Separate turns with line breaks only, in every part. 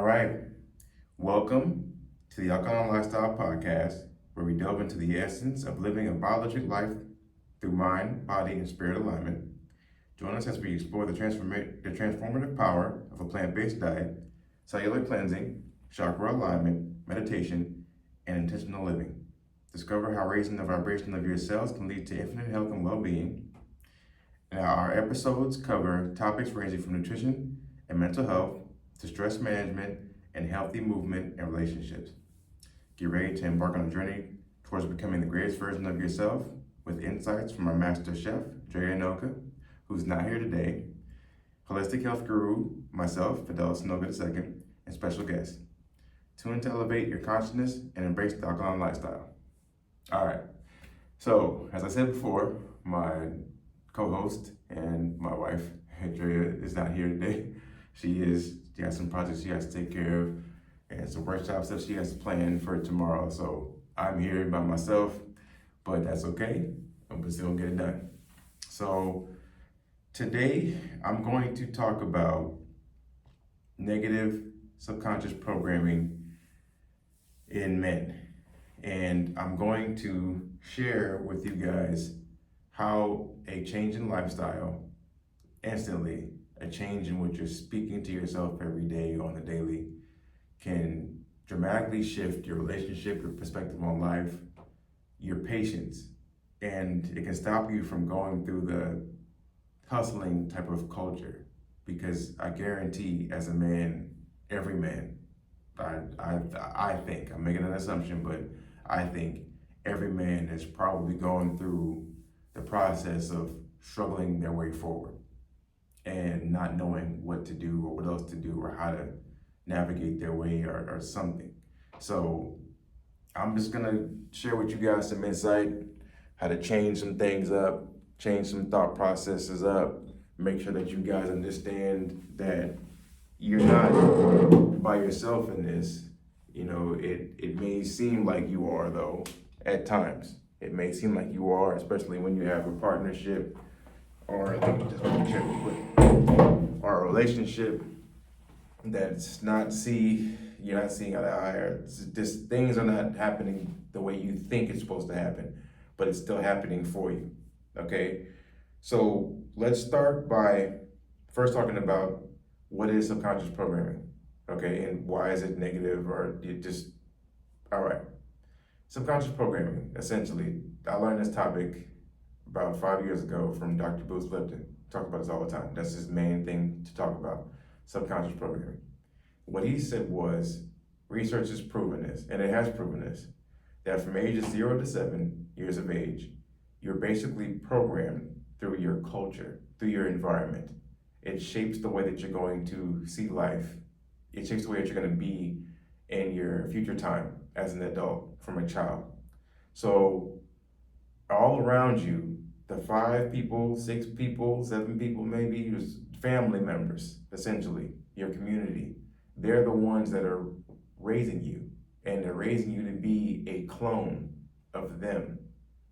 right. Welcome to the Alkalign Lifestyle podcast, where we delve into the essence of living a biologic life through mind, body, and spirit alignment. Join us as we explore the transformative power of a plant-based diet, cellular cleansing, chakra alignment, meditation, and intentional living. Discover how raising the vibration of your cells can lead to infinite health and well-being. Now, our episodes cover topics ranging from nutrition and mental health to stress management and healthy movement and relationships. Get ready to embark on a journey towards becoming the greatest version of yourself with insights from our master chef, Drea Anoka, who's not here today, holistic health guru, myself, Fidel Snoga II, and special guests. Tune to elevate your consciousness and embrace the alkaline lifestyle. All right, so as I said before, my co-host and my wife, Drea, is not here today. She has some projects she has to take care of and some workshops that she has planned for tomorrow. So I'm here by myself, but that's okay. I'm still gonna get it done. So today I'm going to talk about negative subconscious programming in men. And I'm going to share with you guys how a change in lifestyle, instantly, a change in what you're speaking to yourself every day on the daily, can dramatically shift your relationship, your perspective on life, your patience, and it can stop you from going through the hustling type of culture. Because I guarantee, as a man, every man, I think, I'm making an assumption, but I think every man is probably going through the process of struggling their way forward and not knowing what to do or what else to do or how to navigate their way or something. So I'm just gonna share with you guys some insight, how to change some things up, change some thought processes up, make sure that you guys understand that you're not by yourself in this. You know, it may seem like you are, though, at times. It may seem like you are, especially when you have a partnership or a relationship that's you're not seeing eye to eye, or just things are not happening the way you think it's supposed to happen, but it's still happening for you, okay? So let's start by first talking about what is subconscious programming, okay? And why is it negative, or all right. Subconscious programming, essentially, I learned this topic about 5 years ago from Dr. Bruce Lipton. Talk about this all the time. That's his main thing to talk about, subconscious programming. What he said was, research has proven this, and it has proven this, that from ages 0 to 7 years of age, you're basically programmed through your culture, through your environment. It shapes the way that you're going to see life. It shapes the way that you're going to be in your future time as an adult from a child. So all around you, the 5 people, 6 people, 7 people, maybe your family members, essentially, your community, they're the ones that are raising you, and they're raising you to be a clone of them.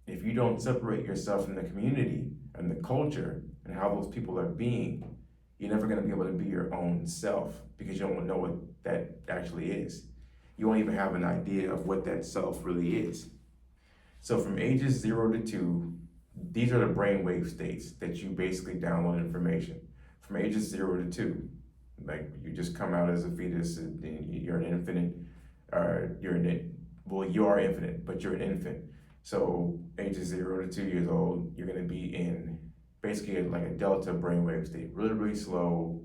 If you don't separate yourself from the community and the culture and how those people are being, you're never going to be able to be your own self, because you don't know what that actually is. You won't even have an idea of what that self really is. So from ages 0 to 2, these are the brainwave states that you basically download information. From ages 0 to 2, like you just come out as a fetus and you're an infant, you are infinite, but you're an infant. So ages 0 to 2 years old, you're gonna be in basically like a delta brainwave state, really, really slow,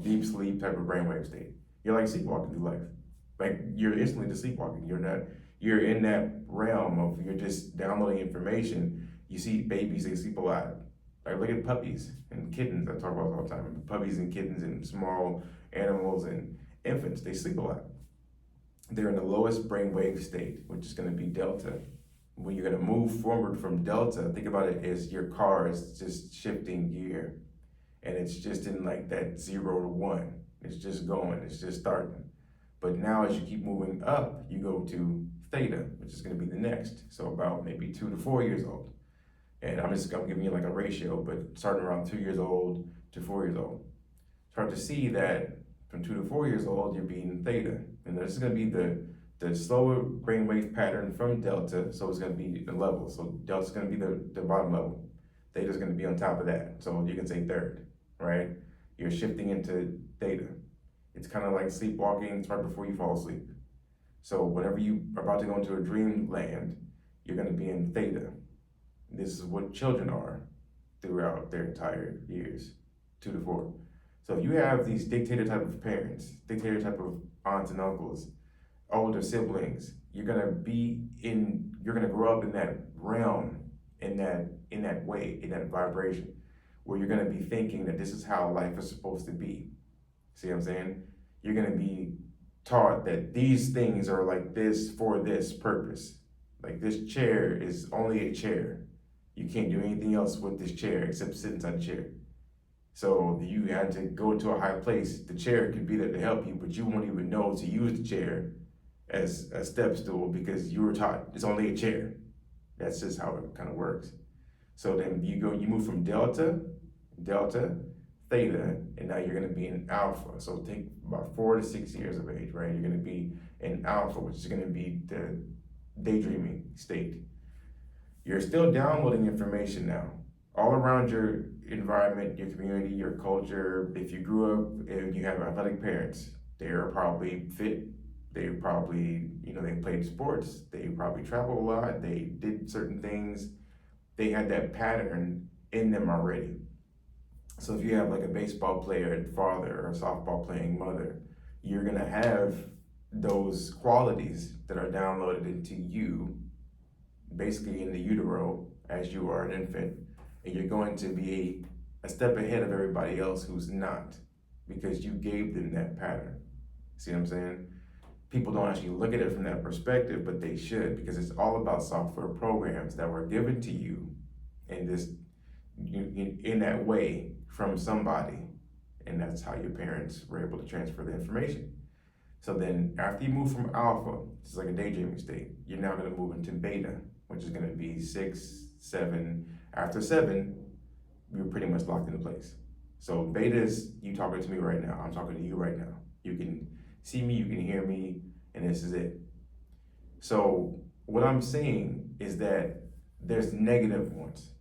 deep sleep type of brainwave state. You're like sleepwalking through life. Like you're instantly just sleepwalking. You're in that realm of, you're just downloading information. You see babies, they sleep a lot. Like look at puppies and kittens, I talk about all the time. Puppies and kittens and small animals and infants, they sleep a lot. They're in the lowest brainwave state, which is gonna be delta. When you're gonna move forward from delta, think about it as your car is just shifting gear. And it's just in like that 0 to 1. It's just going, it's just starting. But now as you keep moving up, you go to theta, which is gonna be the next. So about maybe 2 to 4 years old. And I'm giving you like a ratio, but starting around 2 years old to 4 years old. Start to see that From 2 to 4 years old, you're being theta. And this is going to be the slower brainwave pattern from delta, so it's going to be the level. So delta is going to be the bottom level. Theta is going to be on top of that. So you can say third, right? You're shifting into theta. It's kind of like sleepwalking. It's right before you fall asleep. So whenever you are about to go into a dreamland, you're going to be in theta. This is what children are throughout their entire years, 2 to 4. So if you have these dictator type of parents, dictator type of aunts and uncles, older siblings, you're gonna grow up in that realm, in that way, in that vibration, where you're gonna be thinking that this is how life is supposed to be. See what I'm saying? You're gonna be taught that these things are like this for this purpose. Like this chair is only a chair. You can't do anything else with this chair except sit inside the chair. So you had to go to a high place. The chair could be there to help you, but you won't even know to use the chair as a step stool because you were taught it's only a chair. That's just how it kind of works. So then you move from delta, theta, and now you're gonna be in alpha. So take about 4 to 6 years of age, right? You're gonna be in alpha, which is gonna be the daydreaming state. You're still downloading information now, all around your environment, your community, your culture. If you grew up and you have athletic parents, they're probably fit. They probably, they played sports. They probably traveled a lot. They did certain things. They had that pattern in them already. So if you have like a baseball player father or a softball playing mother, you're gonna have those qualities that are downloaded into you, basically in the utero as you are an infant, and you're going to be a step ahead of everybody else who's not, because you gave them that pattern. See what I'm saying? People don't actually look at it from that perspective, but they should, because it's all about software programs that were given to you in that way from somebody, and that's how your parents were able to transfer the information. So then after you move from alpha, it's like a daydreaming state, you're now going to move into beta, which is going to be 6, 7. After 7, you're pretty much locked into place. So beta is you talking to me right now. I'm talking to you right now. You can see me, you can hear me, and this is it. So what I'm saying is that there's negative ones.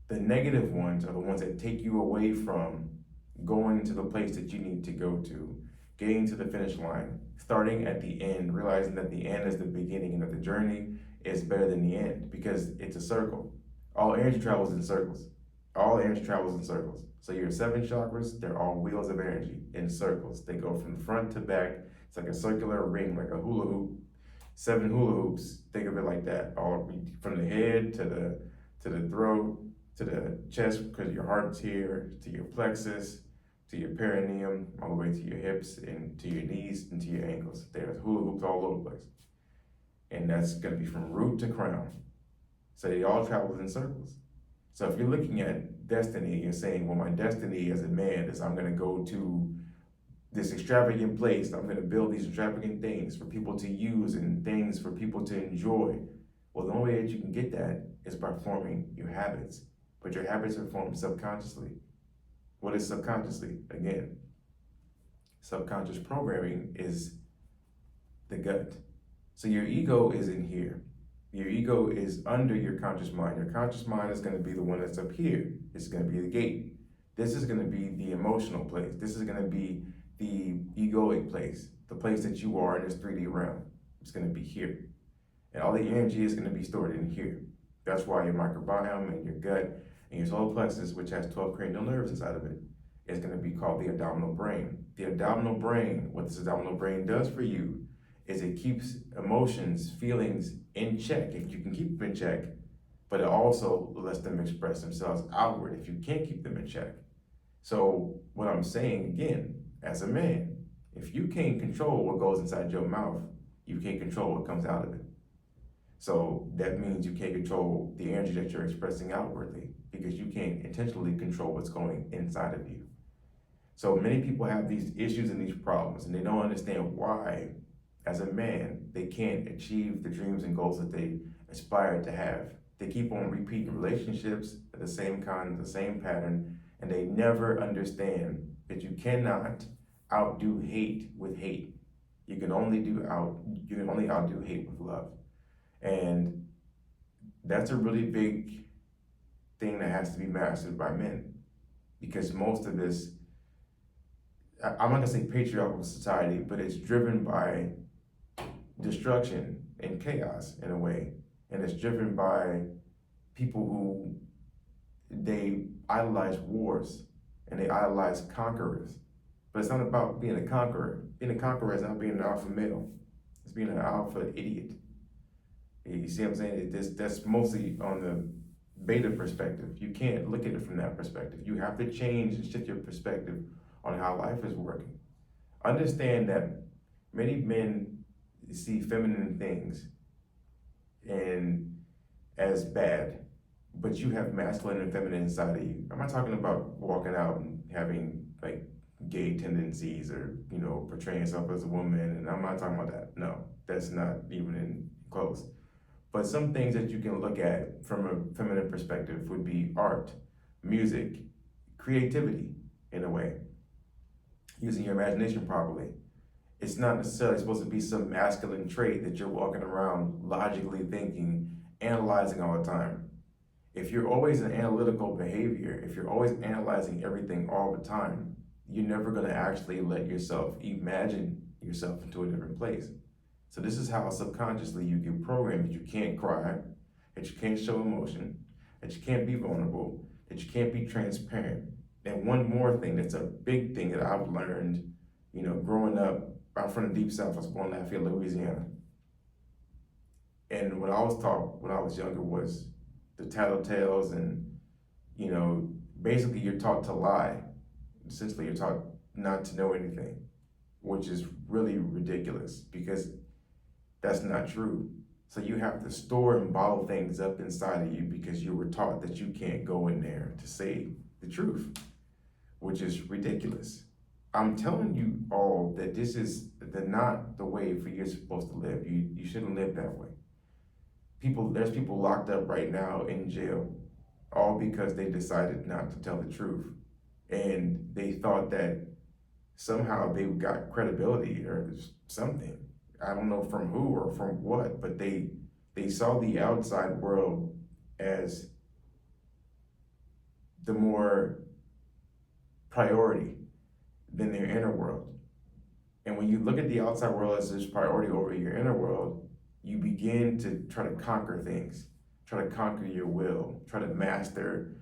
The negative ones are the ones that take you away from going to the place that you need to go to, getting to the finish line, starting at the end, realizing that the end is the beginning and that the journey is better than the end because it's a circle. All energy travels in circles. All energy travels in circles. So your 7 chakras, they're all wheels of energy in circles. They go from front to back. It's like a circular ring, like a hula hoop. 7 hula hoops, think of it like that. All from the head to the throat, to the chest, because your heart's here, to your plexus, to your perineum, all the way to your hips and to your knees and to your ankles. There's hula hoops all over the place. And that's gonna be from root to crown. So they all travel in circles. So if you're looking at destiny, you're saying, well, my destiny as a man is I'm gonna go to this extravagant place. I'm gonna build these extravagant things for people to use and things for people to enjoy. Well, the only way that you can get that is by forming your habits. But your habits are formed subconsciously. What is subconsciously? Again, subconscious programming is the gut. So your ego is in here. Your ego is under your conscious mind. Your conscious mind is going to be the one that's up here. It's going to be the gate. This is going to be the emotional place. This is going to be the egoic place, the place that you are in this 3D realm. It's going to be here. And all the energy is going to be stored in here. That's why your microbiome and your gut and your solar plexus, which has 12 cranial nerves inside of it, is going to be called the abdominal brain. The abdominal brain, what this abdominal brain does for you is it keeps emotions, feelings in check if you can keep them in check, but it also lets them express themselves outward if you can't keep them in check. So what I'm saying again, as a man, if you can't control what goes inside your mouth, you can't control what comes out of it. So that means you can't control the energy that you're expressing outwardly because you can't intentionally control what's going inside of you. So many people have these issues and these problems, and they don't understand why, as a man, they can't achieve the dreams and goals that they aspire to have. They keep on repeating relationships of the same kind, the same pattern, and they never understand that you cannot outdo hate with hate. You can only outdo hate with love. And that's a really big thing that has to be mastered by men, because most of this, I'm not gonna say patriarchal society, but it's driven by destruction and chaos in a way. And it's driven by people who, they idolize wars and they idolize conquerors. But it's not about being a conqueror. Being a conqueror is not being an alpha male. It's being an alpha idiot. You see what I'm saying? That's mostly on the beta perspective. You can't look at it from that perspective. You have to change and shift your perspective on how life is working. Understand that many men see feminine things and as bad, but you have masculine and feminine inside of you. I'm not talking about walking out and having like gay tendencies or, you know, portraying yourself as a woman, and I'm not talking about that. No, that's not even in close. But some things that you can look at from a feminine perspective would be art, music, creativity in a way, using your imagination properly. It's not necessarily supposed to be some masculine trait that you're walking around logically thinking, analyzing all the time. If you're always in analytical behavior, if you're always analyzing everything all the time, you're never gonna actually let yourself imagine yourself into a different place. So this is how subconsciously you get programmed that you can't cry, that you can't show emotion, that you can't be vulnerable, that you can't be transparent. And one more thing that's a big thing that I've learned, you know, growing up, I'm from the deep south. I was born in Lafayette, Louisiana. And what I was taught when I was younger was the tattletales, and, you know, basically you're taught to lie. Essentially, you're taught not to know anything, which is really ridiculous because that's not true. So you have to store and bottle things up inside of you because you were taught that you can't go in there to say the truth, which is ridiculous. I'm telling you all that this is not the way for you're supposed to live. You shouldn't live that way. There's people locked up right now in jail, all because they decided not to tell the truth. And they thought that somehow they got credibility or something. I don't know from who or from what, but they saw the outside world as the more priority than their inner world. And when you look at the outside world as this priority over your inner world, you begin to try to conquer things, try to conquer your will, try to master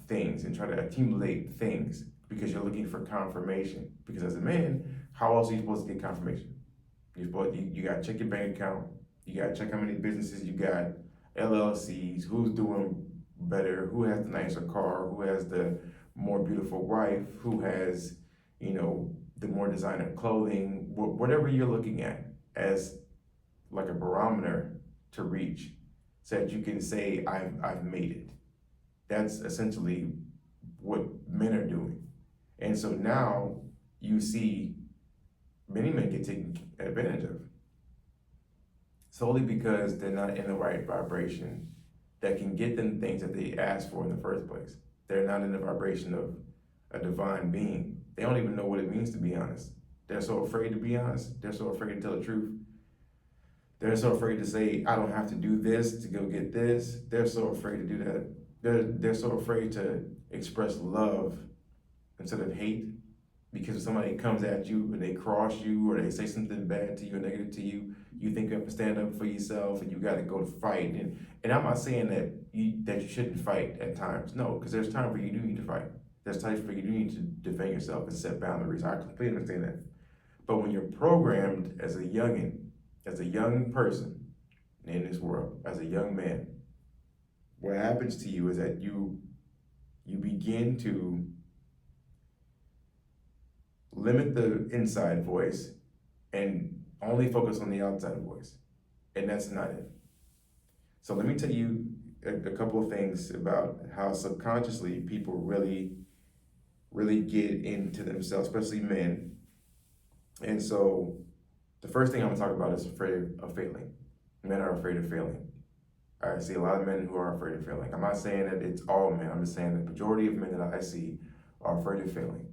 things and try to accumulate things because you're looking for confirmation. Because as a man, how else are you supposed to get confirmation? You got to check your bank account, you got to check how many businesses you got, LLCs, who's doing better, who has the nicer car, who has the more beautiful wife, who has, you know, the more designer clothing, whatever you're looking at as like a barometer to reach, so that you can say, I've made it. That's essentially what men are doing. And so now you see many men get taken advantage of solely because they're not in the right vibration that can get them things that they asked for in the first place. They're not in the vibration of a divine being. They don't even know what it means to be honest. They're so afraid to be honest. They're so afraid to tell the truth. They're so afraid to say, I don't have to do this to go get this. They're so afraid to do that. They're so afraid to express love instead of hate, because if somebody comes at you and they cross you or they say something bad to you or negative to you, you think you have to stand up for yourself and you got to go to fight. And I'm not saying that you shouldn't fight at times. No, because there's times where you do need to fight. There's times where you do need to defend yourself and set boundaries. I completely understand that. But when you're programmed as a youngin', as a young person in this world, as a young man, what happens to you is that you begin to limit the inside voice and only focus on the outside voice. And that's not it. So let me tell you a couple of things about how subconsciously people really get into themselves, especially men. And so the first thing I'm gonna talk about is afraid of failing. Men are afraid of failing. I see a lot of men who are afraid of failing. I'm not saying that it's all men. I'm just saying the majority of men that I see are afraid of failing.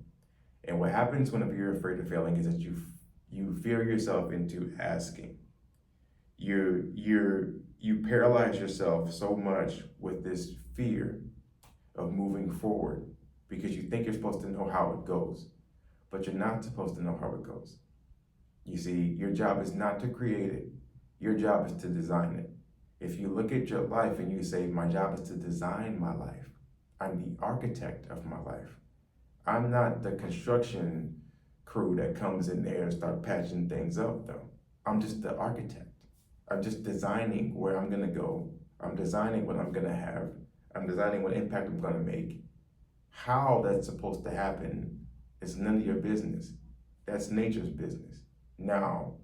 And what happens whenever you're afraid of failing is that you fear yourself into asking. You paralyze yourself so much with this fear of moving forward because you think you're supposed to know how it goes, but you're not supposed to know how it goes. You see, your job is not to create it. Your job is to design it. If you look at your life and you say, my job is to design my life, I'm the architect of my life. I'm not the construction crew that comes in there and start patching things up, though. I'm just the architect. I'm just designing where I'm gonna go. I'm designing what I'm gonna have. I'm designing what impact I'm gonna make. How that's supposed to happen is none of your business. That's nature's business. Now,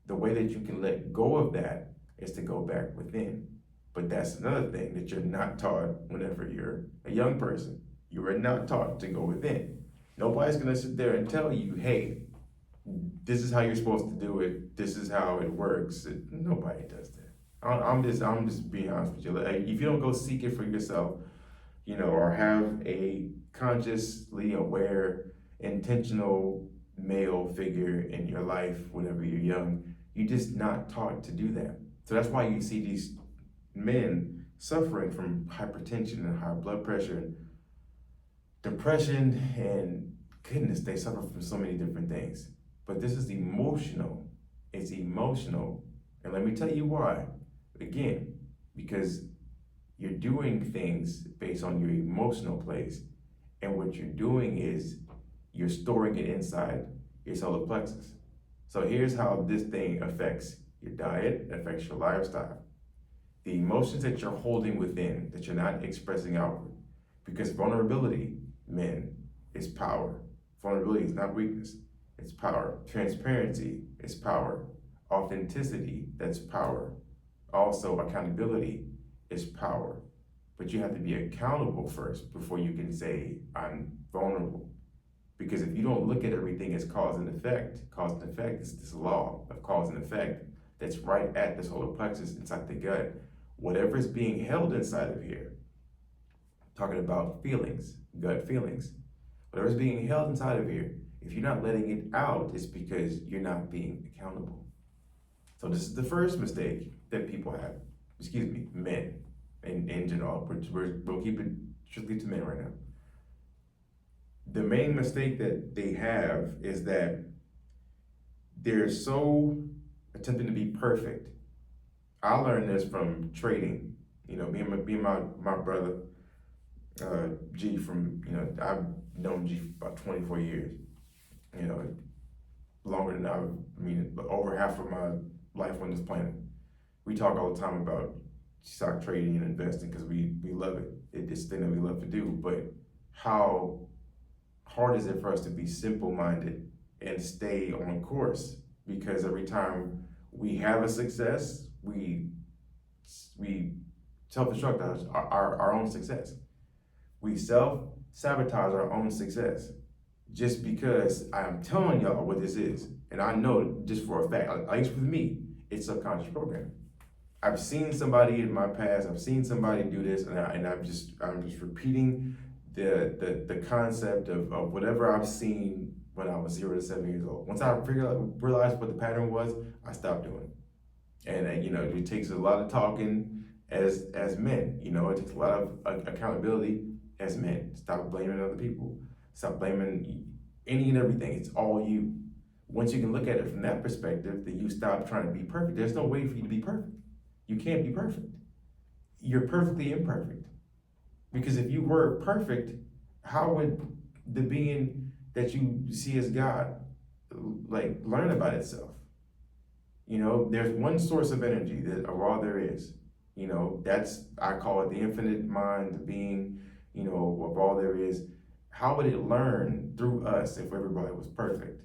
the way that you can let go of that is to go back within. But that's another thing that you're not taught whenever you're a young person. You are not taught to go within. Nobody's gonna sit there and tell you, hey, this is how you're supposed to do it. This is how it works. Nobody does that. I'm just being honest with you. Like, if you don't go seek it for yourself, or have a consciously aware, intentional male figure in your life whenever you're young, you're just not taught to do that. So that's why you see these men suffering from hypertension and high blood pressure and depression, and goodness, they suffer from so many different things. But this is emotional. It's emotional. And let me tell you why. Again, because you're doing things based on your emotional place. And what you're doing is you're storing it inside your solar plexus. So here's how this thing affects your diet, affects your lifestyle. The emotions that you're holding within, that you're not expressing outward. Because vulnerability, men, is power. Vulnerability is not weakness. It's power. Transparency is power. Authenticity, that's power. Also, accountability is power. But you have to be accountable first before you can say, I'm vulnerable. Because if you don't look at everything as cause and effect is this law of cause and effect that's right at the solar plexus inside the gut. Whatever is being held inside of here, talking about feelings, gut feelings, whatever's being held inside of here, if you're not letting it out, it's because you're not being accountable. So this is the first mistake that people have, men in general, we'll keep it strictly to men right now. The main mistake that they have is that they're so attempting to be perfect. I learned this from trading. Me and my brother, G, from, I've known G for about 24 years. Longer than over half of my life on this planet. We talk all the time about stock trading and investing because we love it. It's the thing that we love to do. But how hard is it for us to be simple-minded and stay on course? Because every time we have a success, we self-destruct our own success. We self-sabotage our own success just because I'm telling y'all what this is. And I know just for a fact, at least with me, it's subconscious programming. I've seen somebody in my past, I've seen somebody do this, and I'm just repeating the concept of whatever I've seen when I was 0 to 7 years old. Once I realized what the pattern was, I stopped doing it. And it takes a lot of talking as men. It takes a lot of accountability as men. Stop blaming other people. Stop blaming any and everything. It's all you. Once you can look at it from that perspective, then you stop trying to be perfect. There's no way for you to be perfect. You can't be perfect. You're perfectly imperfect. Because if you were perfect, how would the being that you see as God learn about itself? There's one source of energy of all there is. I call it the infinite mind, the being, of all there is. How would it learn through us if everybody was perfect?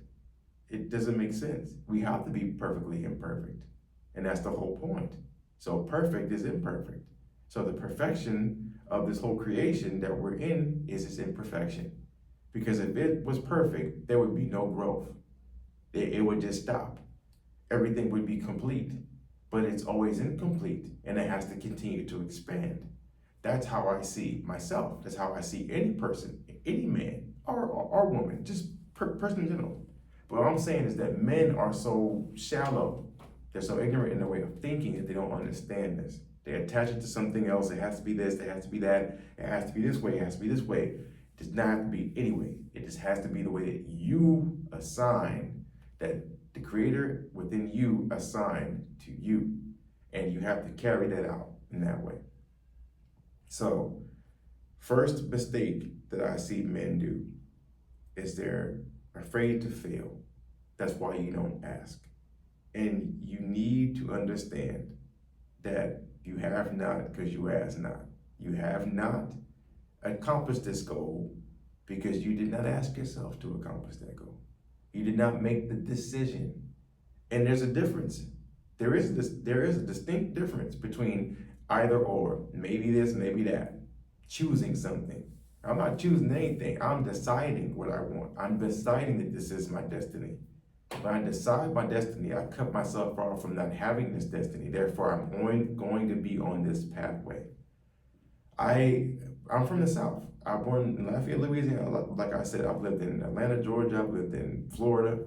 It doesn't make sense. We have to be perfectly imperfect. And that's the whole point. So perfect is imperfect. So the perfection of this whole creation that we're in is its imperfection. Because if it was perfect, there would be no growth. It would just stop. Everything would be complete. But it's always incomplete, and it has to continue to expand. That's how I see myself. That's how I see any person, any man or woman. Just person in general. But what I'm saying is that men are so shallow, they're so ignorant in their way of thinking that they don't understand this. They attach it to something else. It has to be this, it has to be that, it has to be this way, it has to be this way. It does not have to be any way. It just has to be the way that you assign, that the creator within you assigned to you. And you have to carry that out in that way. So, first mistake that I see men do is they're afraid to fail. That's why you don't ask. And you need to understand that you have not because you ask not. You have not accomplished this goal because you did not ask yourself to accomplish that goal. You did not make the decision. And there's a difference. There is a distinct difference between either or, maybe this, maybe that. Choosing something. I'm not choosing anything. I'm deciding what I want. I'm deciding that this is my destiny. When I decide my destiny, I cut myself off from not having this destiny. Therefore, I'm going to be on this pathway. I'm from the South. I was born in Lafayette, Louisiana. Like I said, I've lived in Atlanta, Georgia. I've lived in Florida.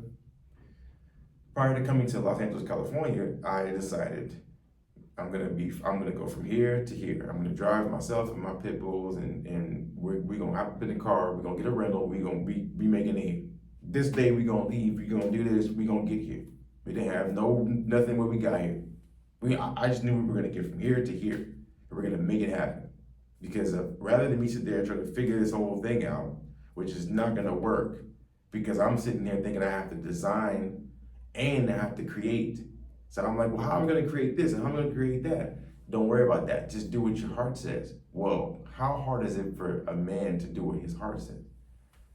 Prior to coming to Los Angeles, California, I decided I'm gonna go from here to here. I'm gonna drive myself and my pit bulls, and we're gonna hop up in the car. We're gonna get a rental. We're gonna be making it. This day we're gonna leave. We're gonna do this. We're gonna get here. We didn't have nothing where we got here. I just knew we were gonna get from here to here. And we're gonna make it happen. Because rather than me sit there trying to figure this whole thing out, which is not gonna work, because I'm sitting there thinking I have to design and I have to create. So I'm like, well, how am I gonna create this and how am I gonna create that? Don't worry about that. Just do what your heart says. Well, how hard is it for a man to do what his heart says?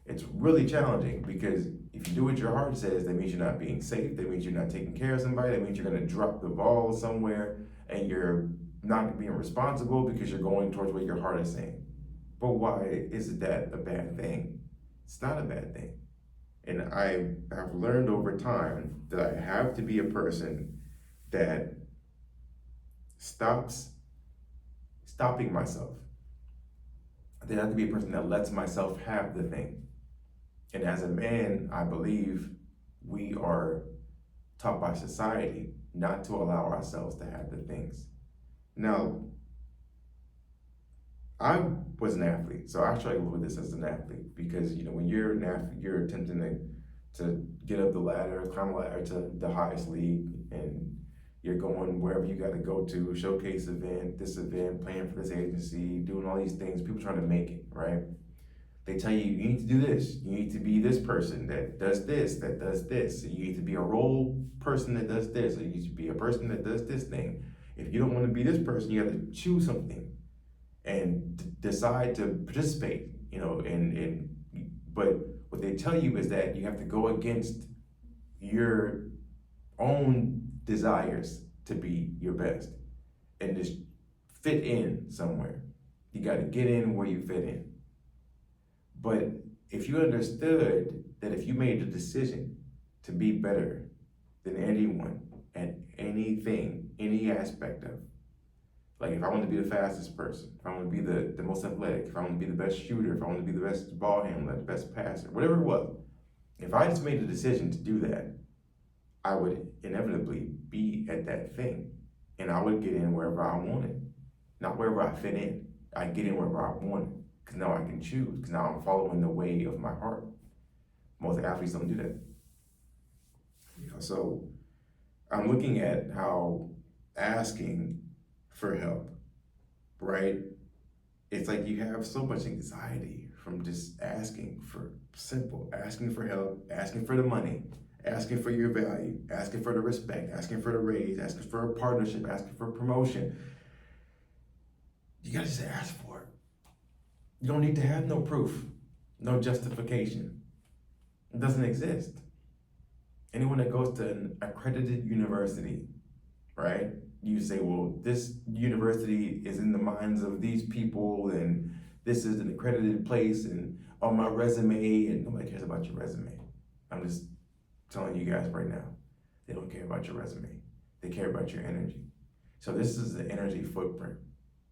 It's really challenging because if you do what your heart says, that means you're not being safe. That means you're not taking care of somebody. That means you're gonna drop the ball somewhere and you're not being responsible because you're going towards what your heart is saying. But why is that a bad thing? It's not a bad thing. And I have learned over time that I have to be a person that stopping myself. I have to be a person that lets myself have the thing. And as a man, I believe we are taught by society not to allow ourselves to have the things. Now, I was an athlete, so I struggle with this as an athlete because when you're an athlete, you're attempting to get up the ladder, climb a ladder to the highest league, and you're going wherever you got to go to, showcase event, this event, playing for this agency, doing all these things, people trying to make it, right? They tell you need to do this, you need to be this person that does this, you need to be a role person that does this, or you need to be a person that does this thing. If you don't want to be this person, you have to choose something and decide to participate, but what they tell you is that you have to go against your own desires to be your best and just fit in somewhere. You got to get in where you fit in. But if you understood that if you made a decision to be better than anyone at anything, any aspect of, like if I want to be the fastest person, if I want to be the most athletic, if I want to be the best shooter, if I want to be the best ball handler, the best passer, whatever it was, if I just made a decision to do that, I would inevitably be at that thing. And I would get in wherever I wanted, not wherever I fit in. I get in wherever I wanted, because now I can choose, because now I'm following the way of my heart. Most athletes don't do that. So I'm looking at how asking for help, right? It's like you have so much anxiety from just asking for help, asking for the money, asking for your value, asking for the respect, asking for the raise, asking for a partnership, asking for a promotion. You gotta just ask for it. You don't need to have no proof, no justification. It doesn't exist. Anyone that goes to an accredited university, right? You say, well, this university is in the minds of these people, and this is an accredited place, and on my resume, and nobody cares about your resume. I'm just telling you guys right now, they don't care about your resume. They care about your energy. So this is the energy footprint.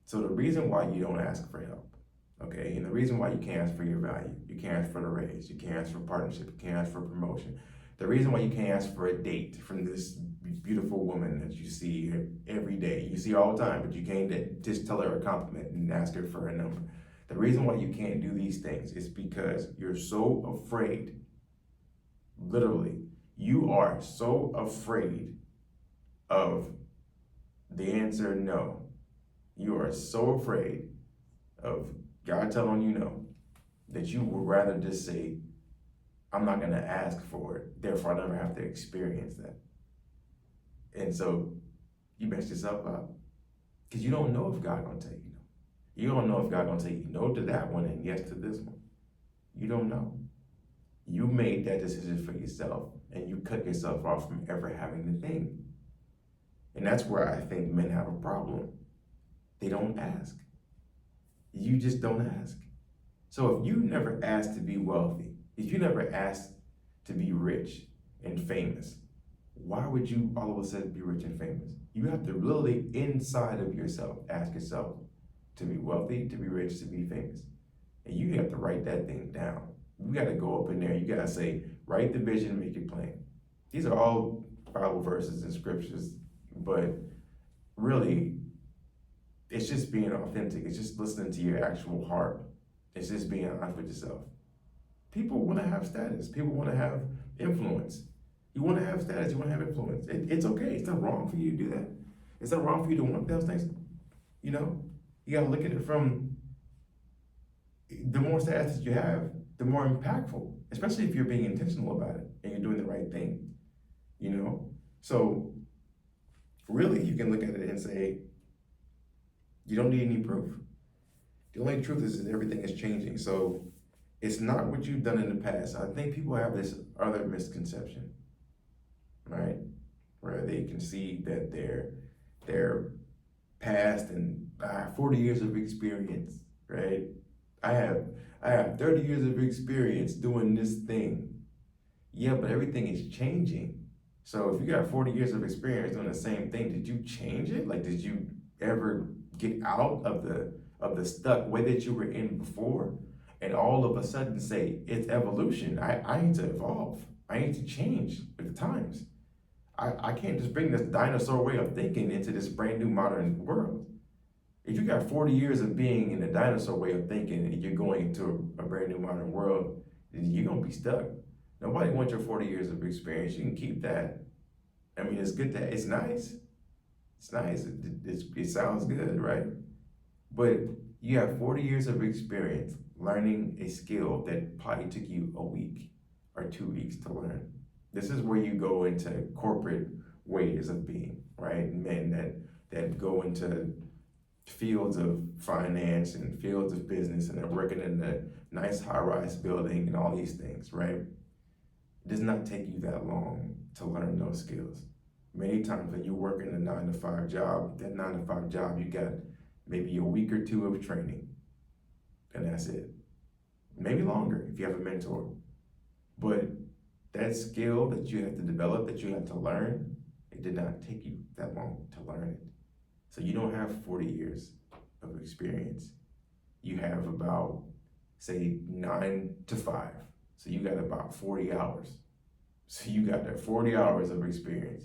So the reason why you don't ask for help, Okay, and the reason why you can't ask for your value, you can't ask for the raise, you can't ask for partnership, you can't ask for promotion. The reason why you can't ask for a date from this beautiful woman that you see every day, you see all the time, but you can't just tell her a compliment and ask her for a number. The reason why you can't do these things is because you're so afraid. Literally, you are so afraid of the answer no. You are so afraid of God telling you no that you would rather just say, I'm not going to ask for it, therefore I never have to experience that. And so you mess yourself up because you don't know if God going to tell you no. You don't know if God going to tell you no to that one and yes to this one. You don't know. You made that decision for yourself and you cut yourself off from ever having the thing. And that's where I think men have a problem. They don't ask. You just don't ask. So if you never asked to be wealthy, if you never asked to be rich and famous, why would you all of a sudden be rich and famous? You have to really, inside of yourself, ask yourself to be wealthy, to be rich, to be famous. And you have to write that thing down. You got to go up in there. You got to say, write the vision, make it plain. These are all Bible verses and scriptures, but really, it's just being authentic. It's just listening to your actual heart. It's just being honest with yourself. People want to have status. People want to have influence. You want to have status. You want to have influence. It's okay. It's not wrong for you to do that. It's not wrong for you to want those things. You know, you got to look at it from the more status that you have, the more impactful, especially if you're being intentional about it and you're doing the right thing, you know? So really, you can look at it and say, you don't need any proof. The only truth is that everything is changing. So it's not what you've done in the past. I think people have this other misconception, right? Where they can see that their past and 40 years of experience, right? I have 30 years of experience doing this thing. Yeah, but everything is changing. So if you got 40 years of experience doing the same thing, did you change it? Like, did you ever get out of the stuck way that you were in before and all of a sudden say, it's evolution. I need to evolve. I need to change with the times. I can't just bring this dinosaur way of thinking into this brand new modern world. If you got 40 years of being in a dinosaur way of thinking and you're going into a brand new modern world, you're going to be stuck. Nobody wants your 40 years of experience. You can keep that. I mean, it's good it's nice. It's nice. It sounds good, right? But you have 40 years of experience learning a skill that probably took you a week or 2 weeks to learn. This is where you go into corporate ways of being, right? Men that go into fields of finance and fields of business and they're working in a nice high-rise building and all these things, right? It does not take you that long to learn those skills. Many times when you work in a 9-to-5 job, that 9-to-5 job, you got maybe a week or two of training, and that's it. Maybe longer if you have a mentor. But that skill that you have to develop, that you have to learn, it did not take you that long to learn it. So you don't have 40 years of experience. You have about, say, 9 to 5. So you got about 40 hours. So you got that 40 hours of experience.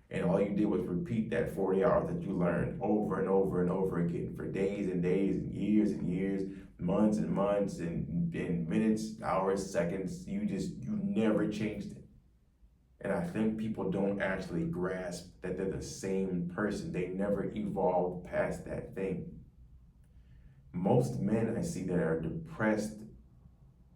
And all you did was repeat that 40 hours that you learned over and over and over again for days and days and years, months and months and minutes, hours, seconds. You never changed it. And I think people don't actually grasp that they're the same person. They never evolved past that thing. Most men I see that are depressed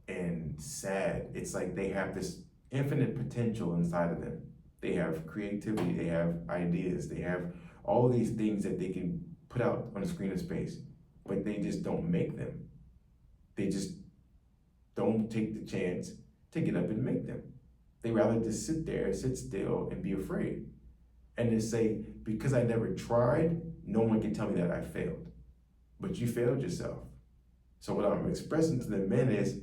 and sad, it's like they have this infinite potential inside of them. They have creativity, they have ideas, they have all these things that they can put out on the screen of space, but they just don't make them. They just don't take the chance to get up and make them. They rather just sit there, sit still, and be afraid. And just say, because I never tried, no one can tell me that I failed. But you failed yourself. So what I'm expressing to the men is,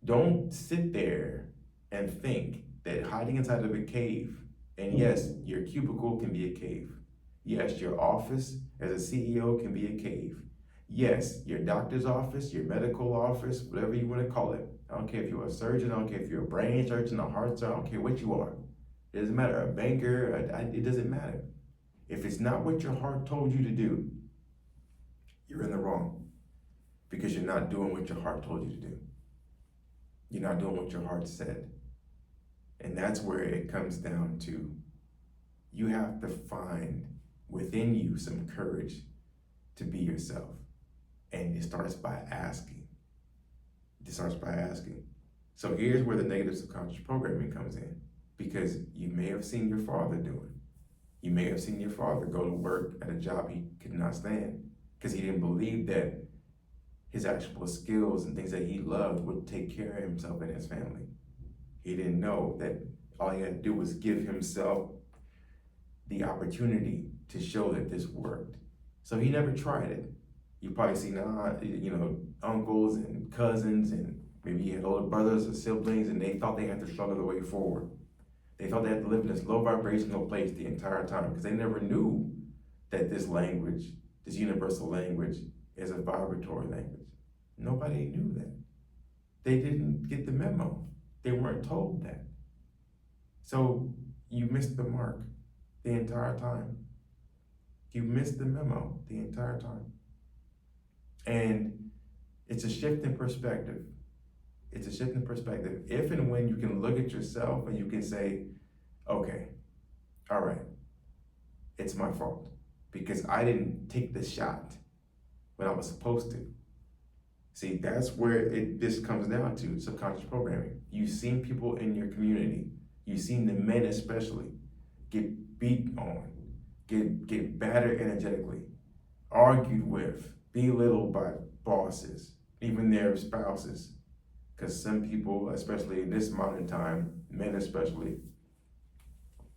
don't sit there and think that hiding inside of a cave, and yes, your cubicle can be a cave. Yes, your office as a CEO can be a cave. Yes, your doctor's office, your medical office, whatever you want to call it. I don't care if you're a surgeon, I don't care if you're a brain surgeon, a heart surgeon, I don't care what you are. It doesn't matter, a banker, it doesn't matter. If it's not what your heart told you to do, you're in the wrong, because you're not doing what your heart told you to do. You're not doing what your heart said. And that's where it comes down to, you have to find within you some courage to be yourself. And it starts by asking. So here's where the negative subconscious programming comes in, because you may have seen your father do it. You may have seen your father go to work at a job he could not stand because he didn't believe that his actual skills and things that he loved would take care of himself and his family. He didn't know that all he had to do was give himself the opportunity to show that this worked. So he never tried it. You probably see uncles and cousins, and maybe he had older brothers or siblings, and they thought they had to struggle their way forward. They thought they had to live in this low vibrational place the entire time, because they never knew that this language, this universal language, is a vibratory language. Nobody knew that. They didn't get the memo. They weren't told that. So you missed the mark the entire time. You missed the memo the entire time. And it's a shift in perspective. It's a shift in perspective. If and when you can look at yourself and you can say, okay, all right, it's my fault because I didn't take the shot when I was supposed to. See, that's where this comes down to subconscious programming. You've seen people in your community, you've seen the men especially, get beat on, get battered energetically, argued with, belittled by bosses, even their spouses. Because some people, especially in this modern time, men especially,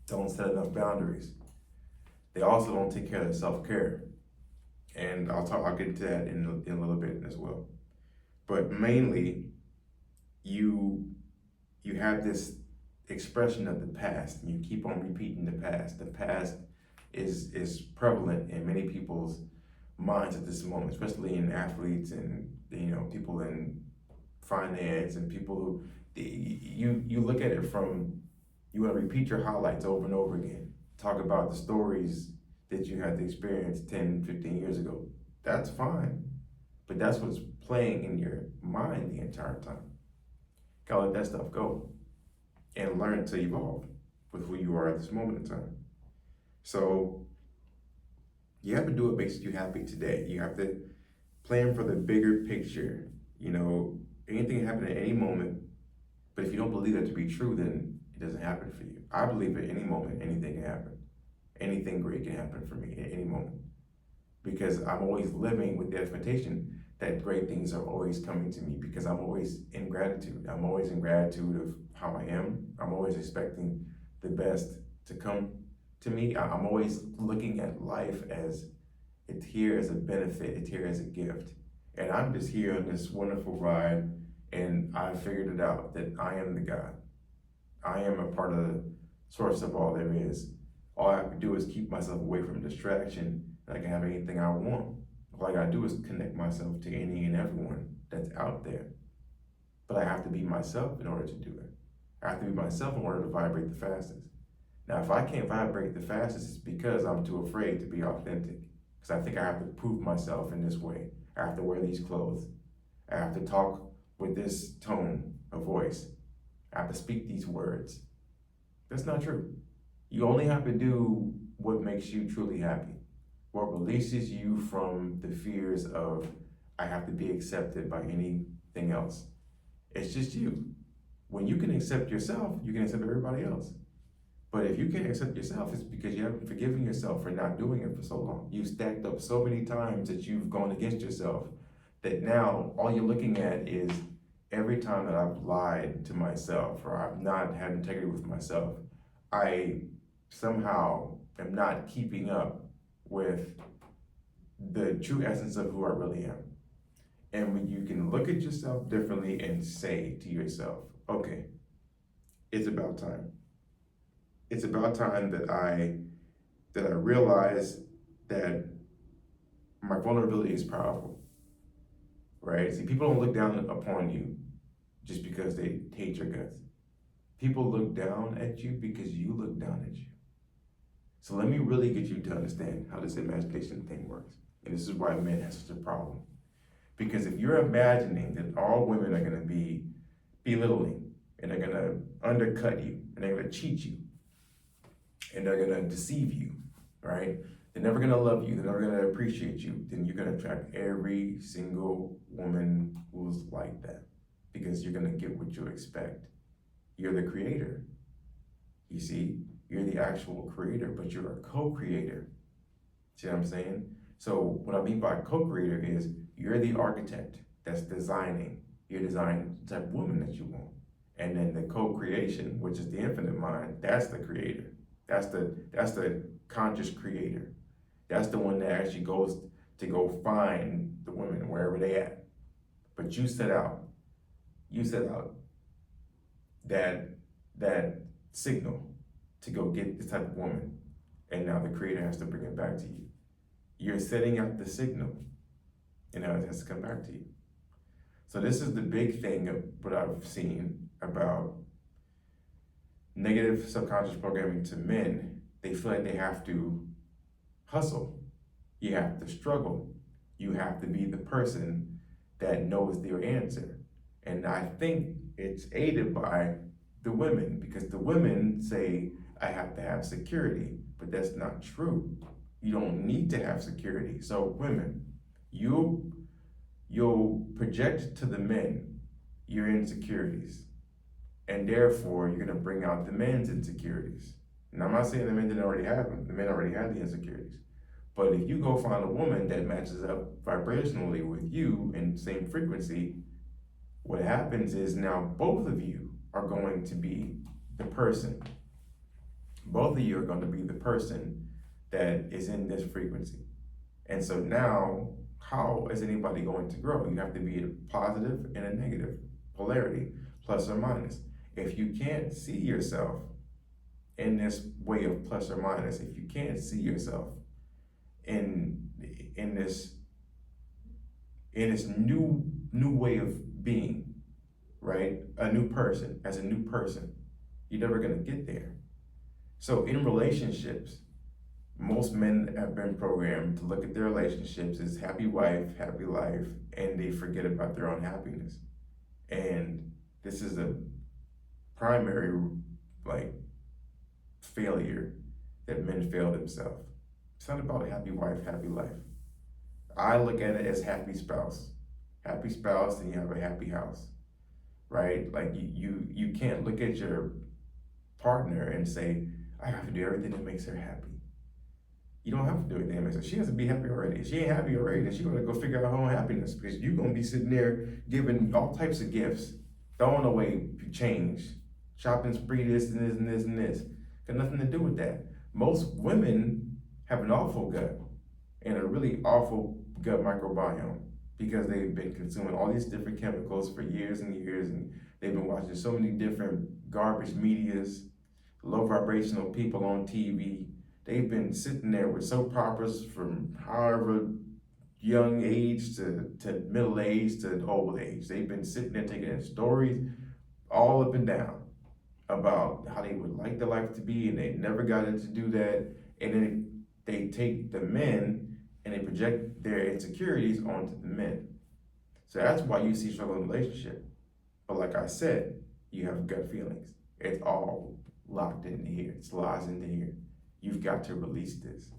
don't set enough boundaries. They also don't take care of their self-care. And I'll get into that in a little bit as well. But mainly, you have this expression of the past, and you keep on repeating the past. The past is prevalent in many people's minds at this moment, especially in athletes and people in finance and people who you look at it from, you want to repeat your highlights over and over again. Talk about the stories that you had to experience 10, 15 years ago. That's fine, but that's what's playing in your mind the entire time. Gotta let that stuff go and learn to evolve with who you are at this moment in time. So you have to do what makes you happy today. You have to plan for the bigger picture. Anything can happen at any moment, but if you don't believe that to be true, then it doesn't happen for you. I believe at any moment, anything can happen. Anything great can happen for me at any moment, because I'm always living with the expectation that great things are always coming to me, because I'm always in gratitude. I'm always in gratitude of how I am. I'm always expecting the best to come to me. I'm always looking at life as it's here as a benefit, it's here as a gift. And I'm just here on this wonderful ride, and I figured it out that I am the God. I am a part of the source of all there is. All I have to do is keep myself away from distraction, and I can have anything I want. All I gotta do is connect myself to any and everyone that's out there. But I have to be myself in order to do it. I have to be myself in order to vibrate the fastest. Now, if I can't vibrate the fastest, it's because I'm too afraid to be authentic. Because I think I have to prove myself in this way. I have to wear these clothes. I have to talk with this tone of voice. I have to speak these words. That's not true. You only have to do what makes you truly happy, what releases you from the fears of, I have to be accepted by anything else. It's just you. When you can accept yourself, you can accept everybody else. But if you can't accept yourself, it's because you haven't forgiven yourself for not doing it for so long. You've stacked up so many times that you've gone against yourself that now all you're looking at is every time that I've lied to myself or I've not had integrity with myself, I somehow am not keeping up with the true essence of who I really am. And when you can look at yourself differently and say to yourself, okay, it's about time. It's about time that I realize that my vulnerability is powerful. right? See, people don't look down upon you just because they hate your guts. People look down at you because you look down at you. So let me really get you to understand how this imagination thing works. And this is why men have such a problem. Because if you're imagining that all women are gonna be belittling, and they're gonna undercut you, and they're gonna cheat you, and they're gonna deceive you, right? They're never gonna love you, they're never gonna appreciate you, then you're gonna attract every single woman who's like that. Because you're gonna get what you expect. You're the creator. You see, you're the actual creator, but you're a co-creator. See what I'm saying? So what I mean by co-creator is you're the architect that's designing. You're designing the type of woman that you want. And then the co-creation, which is the infinite mind, that's the creator. That's the conscious creator. That's the one that actually goes to go find the women wherever they at. But you set out that signal to go get this type of woman. And now the creator has to bring it back to you. You're setting out the signal, and now it has to come back to you. So this is the big thing of what I've seen about negative subconscious programming to men. They feel like they have to hustle. You have to struggle. You have to be the person that knows their answer. And I think it's aided by the women, because the women say, I have to have security, but that's not true. You don't need to have security. So women, you'll project to the men your insecurities, and therefore you're gonna bring out the men's insecurities. And I'm not saying the men didn't already have them. The men already had the insecurities. But if you go find a woman that matches up vibrationally with you in same frequency, what happens is now both of you are going to be the person. Both of you are going to be the person that is in this frequency. And so now, how is anybody going to grow? You have to be a positive and a negative polarity, plus or minus. If you can't see yourself in this way of plus or minus, if you can't see yourself in this new way of being, right? A new person, as a new person, you're never gonna get there. So in relationships, most men have been programmed to look at their relationships as happy wife, happy life, and they forget about their own happiness. And this is a primary failure that men fail themselves. It's not about happy wife, happy life. I look at it as happy spouse. Happy spouse, and you have a happy house, right? Like you can't look at your partner and say, I have to do everything that makes her happy. You don't have to do anything that makes her. She has to be happy already. If she ain't happy already, then she gotta go figure out her own happiness, because you're gonna be sitting there giving all types of gifts, throwing away change, shopping spree, this and this and this and this. Got nothing to do with that. Most women have an awful gut and a really awful gut microbiome, because they've been consuming all these different chemicals for years and years, and they've been watching so many different garbage medias, low vibrational people on TV. They've been sitting there with soap operas from however young age to middle age to old age. They've been sitting there taking in stories all up and down about how they would like their life to be, and they never got to do that. And then they take the men and they project their insecurities onto the men. So that's why you see struggle in a relationship. But like I said, you have gut feelings. It's all locked in here. It's lies in here. You've got to release this.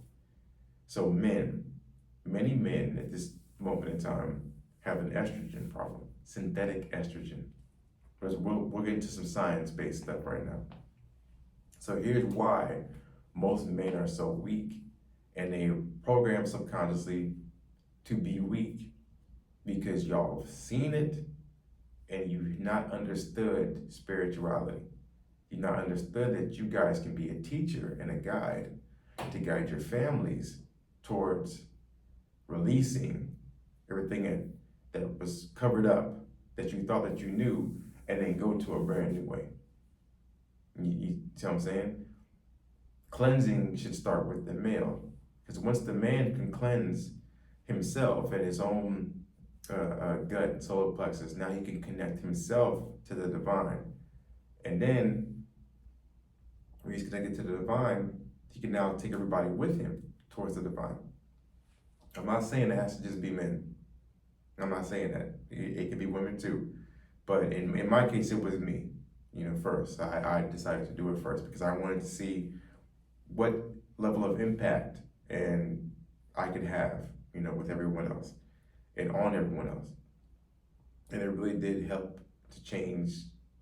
So men, many men at this moment in time have an estrogen problem, synthetic estrogen. We'll get into some science-based stuff right now. So here's why most men are so weak, and they program subconsciously to be weak, because y'all have seen it and you've not understood spirituality. You've not understood that you guys can be a teacher and a guide to guide your families towards releasing everything that was covered up, that you thought that you knew, and then go to a brand new way. You see what I'm saying? Cleansing should start with the male, because once the man can cleanse himself at his own gut and solar plexus. Now he can connect himself to the divine. And then when he's connected to the divine, he can now take everybody with him towards the divine. I'm not saying it has to just be men. I'm not saying that. It can be women too. But in my case, it was me, first. I decided to do it first because I wanted to see what level of impact and I could have, with everyone else and on everyone else. And it really did help to change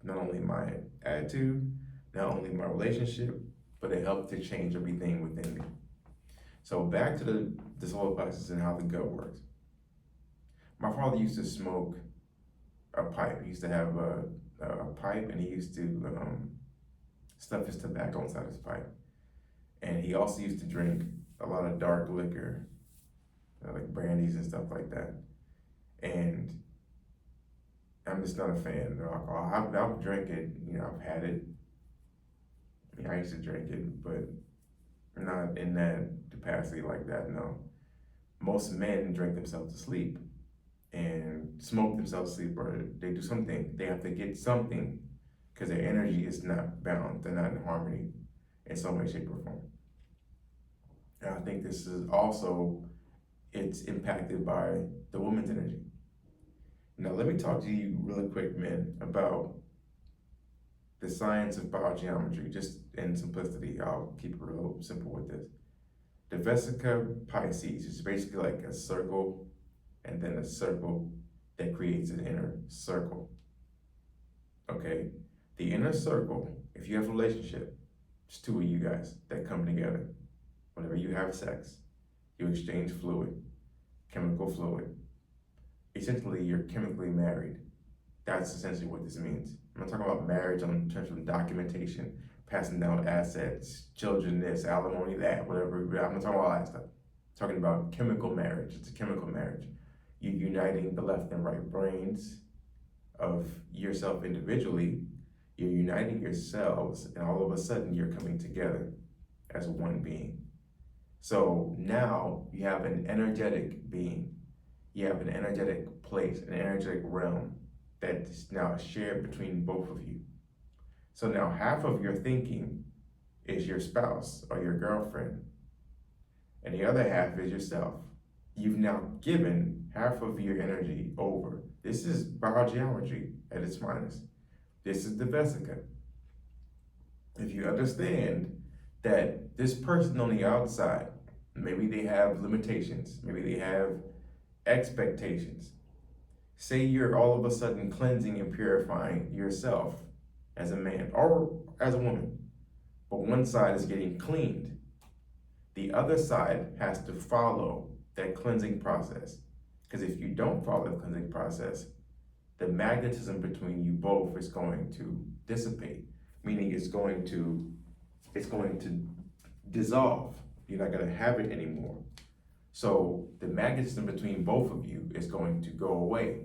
not only my attitude, not only my relationship, but it helped to change everything within me. So back to the solar plexus and how the gut works. My father used to smoke a pipe. He used to have a pipe, and he used to stuff his tobacco inside his pipe. And he also used to drink a lot of dark liquor, like brandies and stuff like that. And I'm just not a fan of alcohol. I'll drink it, I've had it. I used to drink it, but not in that capacity like that, no. Most men drink themselves to sleep and smoke themselves to sleep, or they do something. They have to get something because their energy is not balanced. They're not in harmony in some way, shape, or form. And I think this is also, it's impacted by the woman's energy. Now, let me talk to you really quick, men, about the science of biogeometry, just in simplicity. I'll keep it real simple with this. The Vesica Pisces is basically like a circle and then a circle that creates an inner circle. Okay? The inner circle, if you have a relationship, it's two of you guys that come together. Whenever you have sex, you exchange fluid, chemical fluid. Essentially, you're chemically married. That's essentially what this means. I'm not talking about marriage in terms of documentation, passing down assets, children this, alimony that, whatever. I'm not talking about all that stuff. I'm talking about chemical marriage. It's a chemical marriage. You're uniting the left and right brains of yourself individually. You're uniting yourselves, and all of a sudden you're coming together as one being. So now you have an energetic being. You have an energetic place, an energetic realm that's now shared between both of you. So now half of your thinking is your spouse or your girlfriend, and the other half is yourself. You've now given half of your energy over. This is biogeometry at its finest. This is the Vesica. If you understand that this person on the outside, maybe they have limitations, maybe they have expectations. Say you're all of a sudden cleansing and purifying yourself as a man or as a woman, but one side is getting cleaned. The other side has to follow that cleansing process. Because if you don't follow the cleansing process, the magnetism between you both is going to dissipate, meaning it's going to dissolve. You're not going to have it anymore. So the magnetism between both of you is going to go away.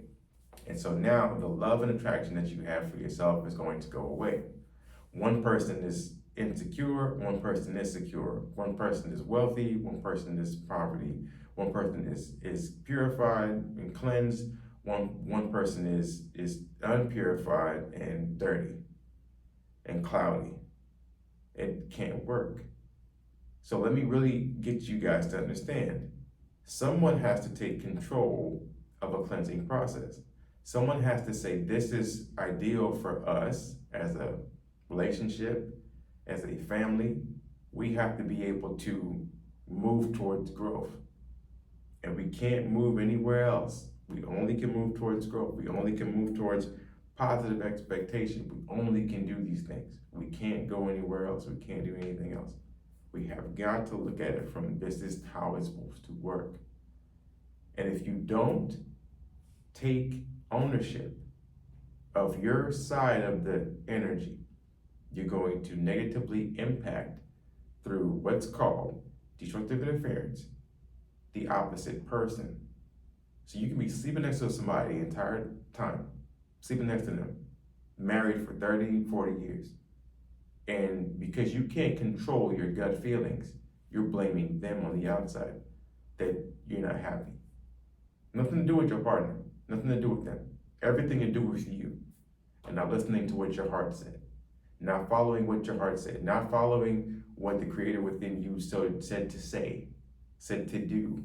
And so now the love and attraction that you have for yourself is going to go away. One person is insecure, one person is secure. One person is wealthy, one person is poverty. One person is purified and cleansed. One person is unpurified and dirty and cloudy. It can't work. So let me really get you guys to understand. Someone has to take control of a cleansing process. Someone has to say, this is ideal for us as a relationship, as a family. We have to be able to move towards growth. And we can't move anywhere else. We only can move towards growth. We only can move towards positive expectation. We only can do these things. We can't go anywhere else. We can't do anything else. We have got to look at it from this is how it's supposed to work. And if you don't take ownership of your side of the energy, you're going to negatively impact through what's called destructive interference, the opposite person. So you can be sleeping next to somebody the entire time, sleeping next to them, married for 30, 40 years. And because you can't control your gut feelings, you're blaming them on the outside that you're not happy. Nothing to do with your partner. Nothing to do with them. Everything to do with you. And not listening to what your heart said. Not following what your heart said. Not following what the creator within you said to say. Said to do.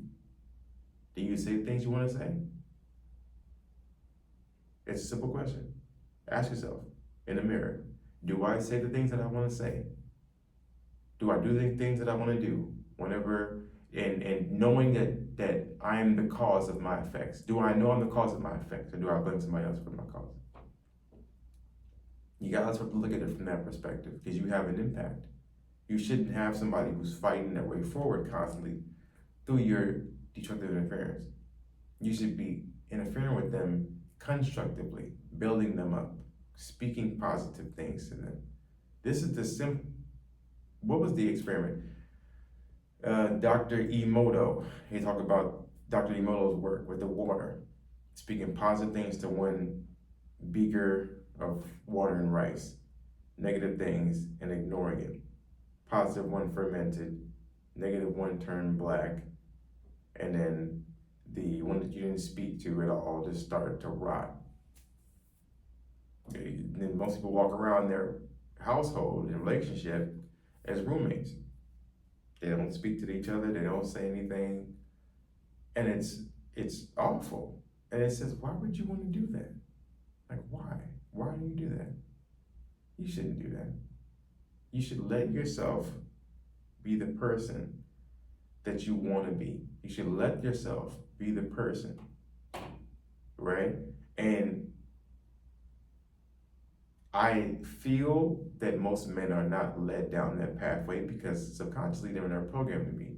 Do you say the things you want to say? It's a simple question. Ask yourself in the mirror. Do I say the things that I want to say? Do I do the things that I want to do? Whenever, and knowing that I am the cause of my effects. Do I know I'm the cause of my effects, or do I blame somebody else for my cause? You guys have to look at it from that perspective, because you have an impact. You shouldn't have somebody who's fighting their way forward constantly through your destructive interference. You should be interfering with them constructively, building them up, speaking positive things to them. This is the simple. What was the experiment? Dr. Emoto, he talked about Dr. Emoto's work with the water, speaking positive things to one beaker of water and rice, negative things and ignoring it. Positive one fermented, negative one turned black, and then the one that you didn't speak to at all just started to rot. And then most people walk around their household and relationship as roommates. They don't speak to each other, they don't say anything, and it's awful. And it says, why would you want to do that? Like, why? Why do you do that? You shouldn't do that. You should let yourself be the person that you want to be. You should let yourself be the person, right? And I feel that most men are not led down that pathway because subconsciously they're not programmed to be.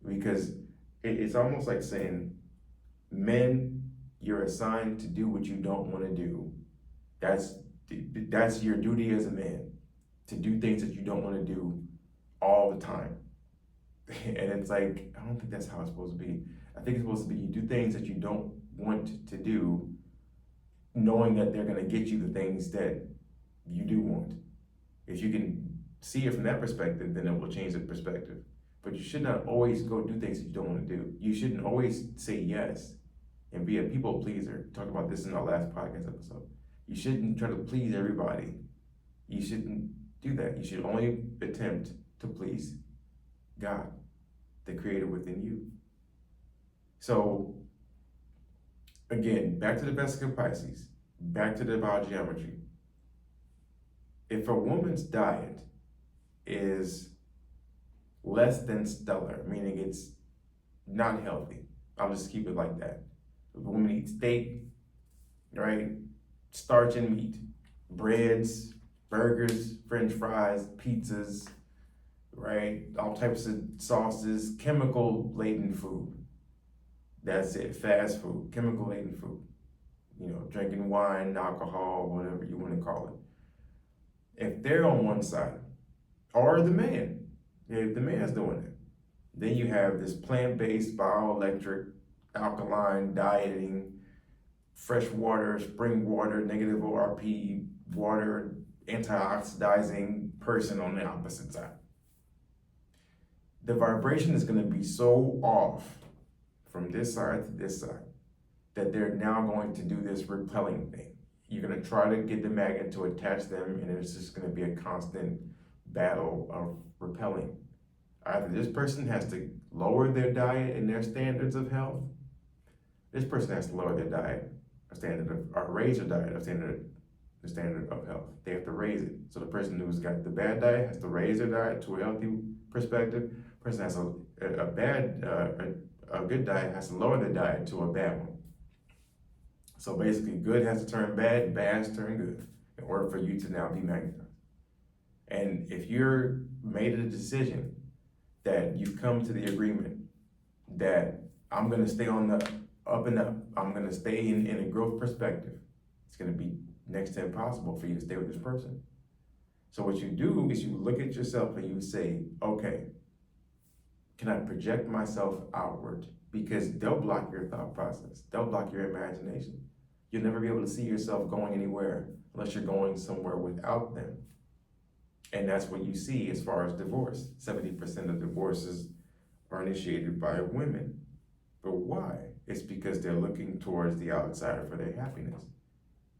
Because it's almost like saying, men, you're assigned to do what you don't want to do. That's your duty as a man, to do things that you don't want to do all the time. And it's like, I don't think that's how it's supposed to be. I think it's supposed to be you do things that you don't want to do, knowing that they're going to get you the things that you do want. If you can see it from that perspective, then it will change the perspective. But you should not always go do things that you don't want to do. You shouldn't always say yes and be a people pleaser. We talked about this in our last podcast episode. You shouldn't try to please everybody. You shouldn't do that. You should only attempt to please God, the creator within you. So, again, back to the Vesica Pisces, back to the biogeometry. If a woman's diet is less than stellar, meaning it's not healthy, I'll just keep it like that. If a woman eats steak, right, starch and meat, breads, burgers, french fries, pizzas, right, all types of sauces, chemical-laden food. That's it, fast food, chemical-laden food. You know, drinking wine, alcohol, whatever you want to call it. If they're on one side, or the man, if the man's doing it, then you have this plant-based, bioelectric, alkaline, dieting, fresh water, spring water, negative ORP, water, antioxidizing person on the opposite side. The vibration is going to be so off from this side to this side that they're now going to do this repelling thing. You're going to try to get the magnet to attach them, and it's just going to be a constant battle of repelling. Either this person has to lower their diet and their standards of health. This person has to lower their diet, or raise their diet, the standard of health. They have to raise it. So the person who's got the bad diet has to raise their diet to a healthy perspective. The person has a good diet has to lower their diet to a bad one. So basically, good has to turn bad, bad has to turn good in order for you to now be magnetized. And if you're made a decision that you've come to the agreement that I'm going to stay on the up and up, I'm going to stay in a growth perspective, it's going to be next to impossible for you to stay with this person. So what you do is you look at yourself and you say, okay, can I project myself outward? Because they'll block your thought process. They'll block your imagination. You'll never be able to see yourself going anywhere unless you're going somewhere without them. And that's what you see as far as divorce. 70% of divorces are initiated by women. But why? It's because they're looking towards the outside for their happiness.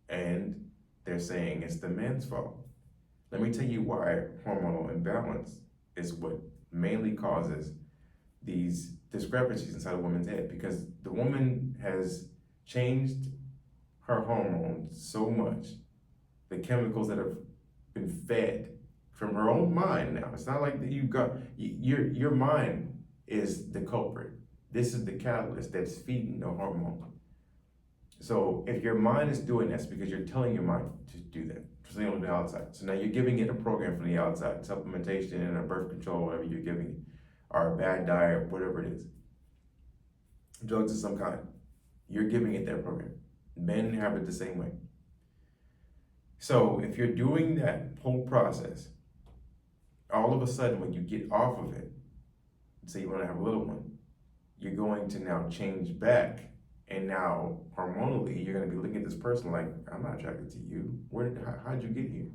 And they're saying it's the man's fault. Let me tell you why hormonal imbalance is what mainly causes these discrepancies inside a woman's head, because the woman has changed her hormones so much, the chemicals that have been fed from her own mind now. It's not like that you've got, your mind is the culprit. This is the catalyst that's feeding the hormone. So if your mind is doing this because you're telling your mind to do that, something on the outside. So now you're giving it a program from the outside, supplementation and a birth control, whatever you're giving it, or a bad diet, whatever it is. Drugs of some kind. You're giving it that program. Men have it the same way. So if you're doing that whole process, all of a sudden when you get off of it, say you want to have a little one, you're going to now change back. And now, hormonally, you're going to be looking at this person like, I'm not attracted to you. How'd you get here?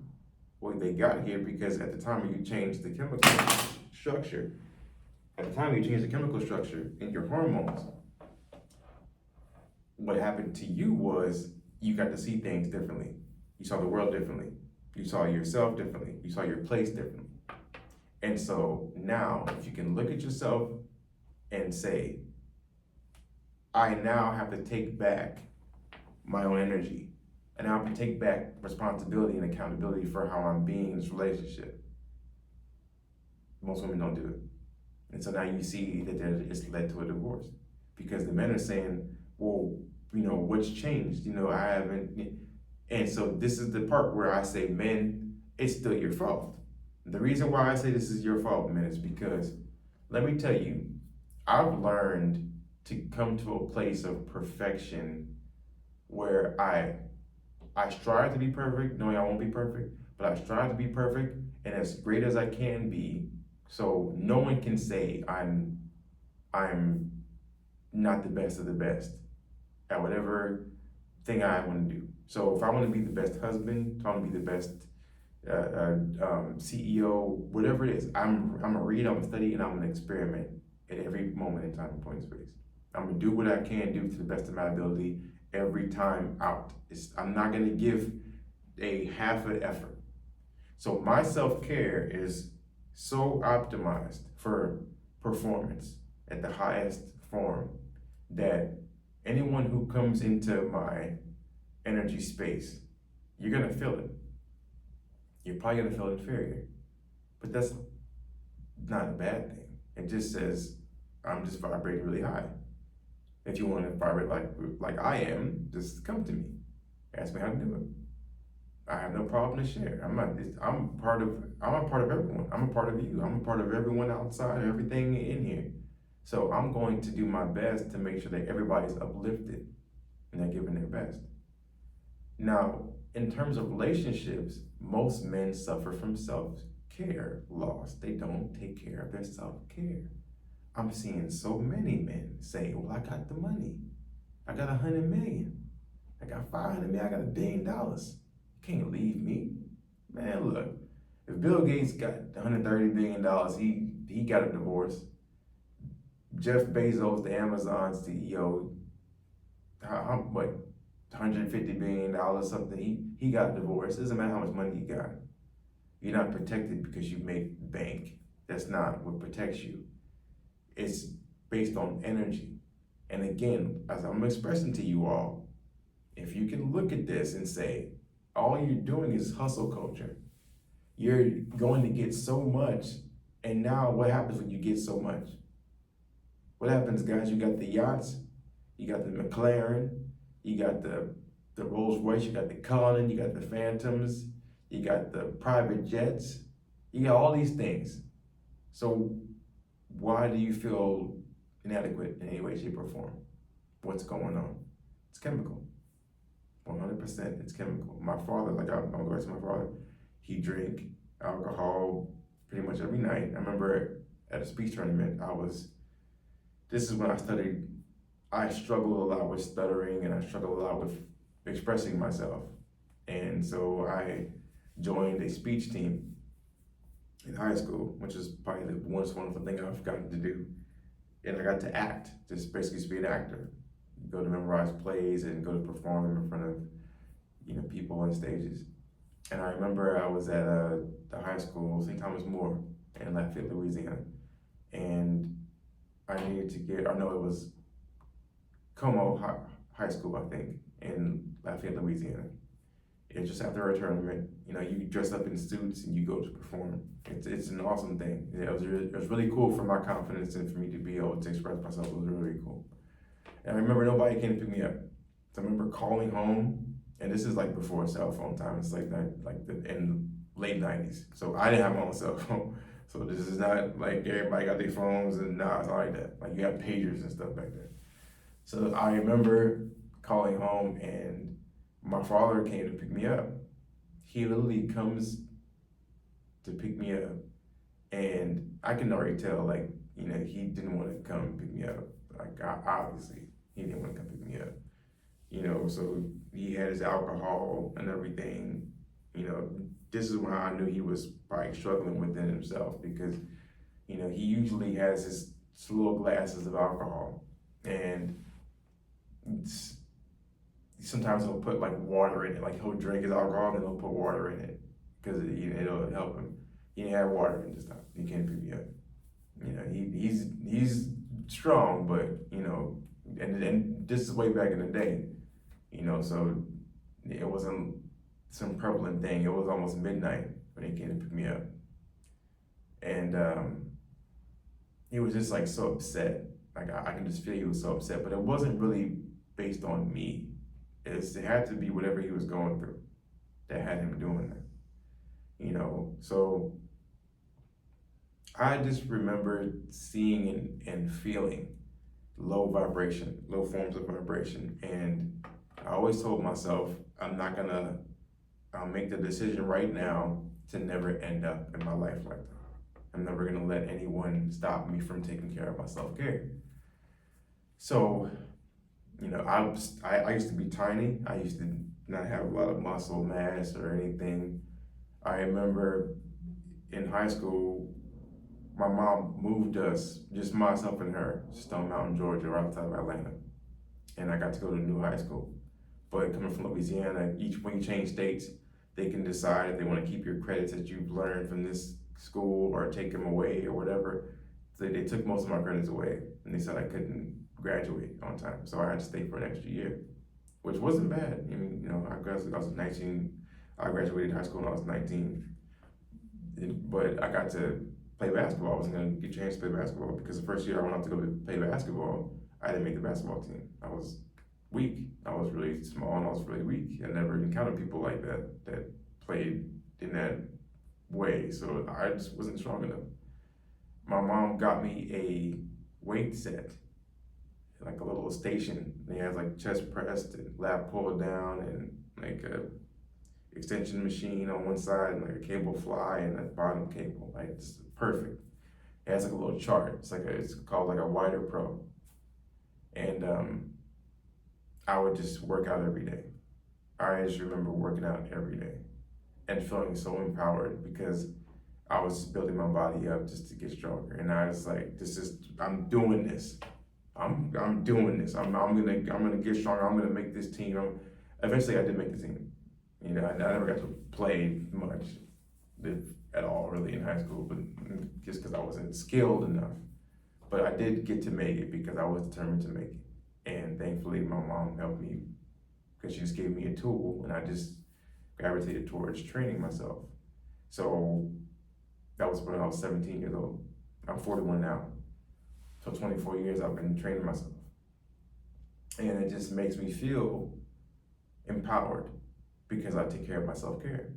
Well, they got here because at the time you changed the chemical structure, in your hormones, what happened to you was you got to see things differently. You saw the world differently. You saw yourself differently. You saw your place differently. And so now, if you can look at yourself and say, I now have to take back my own energy. And I have to take back responsibility and accountability for how I'm being in this relationship. Most women don't do it. And so now you see that it's led to a divorce. Because the men are saying, well, what's changed? I haven't. And so this is the part where I say, men, it's still your fault. The reason why I say this is your fault, men, is because, let me tell you, I've learned to come to a place of perfection where I strive to be perfect, knowing I won't be perfect, but I strive to be perfect and as great as I can be, so no one can say I'm not the best of the best at whatever thing I want to do. So if I want to be the best husband, if I want to be the best CEO, whatever it is, I'm gonna read, I'm gonna study, and I'm gonna experiment at every moment in time and point in space. I'm gonna do what I can do to the best of my ability every time out. I'm not gonna give a half an effort. So my self-care is so optimized for performance at the highest form that anyone who comes into my energy space, you're gonna feel it. You're probably gonna feel inferior, but that's not a bad thing. It just says, I'm just vibrating really high. If you want to vibrate like I am, just come to me. Ask me how to do it. I have no problem to share. I'm a part of everyone. I'm a part of you. I'm a part of everyone outside, everything in here. So I'm going to do my best to make sure that everybody's uplifted and they're giving their best. Now, in terms of relationships, most men suffer from self-care loss. They don't take care of their self-care. I'm seeing so many men say, well, I got the money. I got 100 million. I got 500 million. I got $1 billion. You can't leave me. Man, look, if Bill Gates got $130 billion, he got a divorce. Jeff Bezos, the Amazon CEO, what, $150 billion, something, he got divorced. It doesn't matter how much money you got. You're not protected because you make bank. That's not what protects you. It's based on energy. And again, as I'm expressing to you all, if you can look at this and say, all you're doing is hustle culture. You're going to get so much, and now what happens when you get so much? What happens, guys? You got the yachts, you got the McLaren, you got the Rolls Royce, you got the Cullinan, you got the Phantoms, you got the private jets, you got all these things. So why do you feel inadequate in any way, shape, or form? What's going on? It's chemical. 100% it's chemical. My father, I'm going to go to my father, he drank alcohol pretty much every night. I remember at a speech tournament, this is when I studied, I struggled a lot with stuttering and I struggled a lot with expressing myself. And so I joined a speech team in high school, which is probably the most wonderful thing I've gotten to do. And I got to act, just basically be an actor. go to memorize plays and go to perform them in front of, people on stages. And I remember I was at the high school, St. Thomas More in Lafayette, Louisiana. And I needed to get, or no, it was Como High School, I think, in Lafayette, Louisiana. It's just after a tournament, you dress up in suits and you go to perform. It's an awesome thing. It was really cool for my confidence and for me to be able to express myself. It was really cool. And I remember nobody came to pick me up. So I remember calling home, and this is like before cell phone time. It's like in late 90s. So I didn't have my own cell phone. So this is not like everybody got their phones, and nah, it's not like that. Like you have pagers and stuff back then. So I remember calling home, and my father came to pick me up. He literally comes to pick me up, and I can already tell, like, he didn't want to come pick me up. Like, obviously, he didn't want to come pick me up. So he had his alcohol and everything. This is when I knew he was probably struggling within himself, because, he usually has his little glasses of alcohol, and sometimes he'll put like water in it. Like he'll drink his alcohol and he'll put water in it because it'll help him. He didn't have water in this time. He can't pick me up. He's strong, but and this is way back in the day. So it wasn't some prevalent thing. It was almost midnight when he came to pick me up, and he was just like so upset. Like I can just feel he was so upset, but it wasn't really based on me. It had to be whatever he was going through that had him doing that. So I just remember seeing and feeling low forms of vibration. And I always told myself, I'll make the decision right now to never end up in my life like that. I'm never gonna let anyone stop me from taking care of my self-care. So, I used to be tiny. I used to not have a lot of muscle mass or anything. I remember in high school, my mom moved us, just myself and her, Stone Mountain, Georgia, right outside of Atlanta. And I got to go to a new high school. But coming when you change states, they can decide if they want to keep your credits that you've learned from this school or take them away or whatever. So they took most of my credits away, and they said I couldn't graduate on time. So I had to stay for an extra year, which wasn't bad. I was 19. I graduated high school when I was 19. But I got to play basketball. I wasn't going to get a chance to play basketball because the first year I went out to go play basketball, I didn't make the basketball team. I was weak. I was really small and I was really weak. I never encountered people like that played in that way. So I just wasn't strong enough. My mom got me a weight set, like a little station. It has like chest pressed and lat pull down and like a extension machine on one side and like a cable fly and a bottom cable. Like it's perfect. It has like a little chart. It's called like a Wider Pro. And I would just work out every day. I just remember working out every day and feeling so empowered because I was building my body up just to get stronger. And I was like, I'm doing this. I'm doing this. I'm gonna get stronger. I'm gonna make this team. Eventually I did make the team. I never got to play much at all really in high school, but just because I wasn't skilled enough. But I did get to make it because I was determined to make it. And thankfully my mom helped me because she just gave me a tool and I just gravitated towards training myself. So that was when I was 17 years old. I'm 41 now. So 24 years I've been training myself. And it just makes me feel empowered because I take care of my self-care.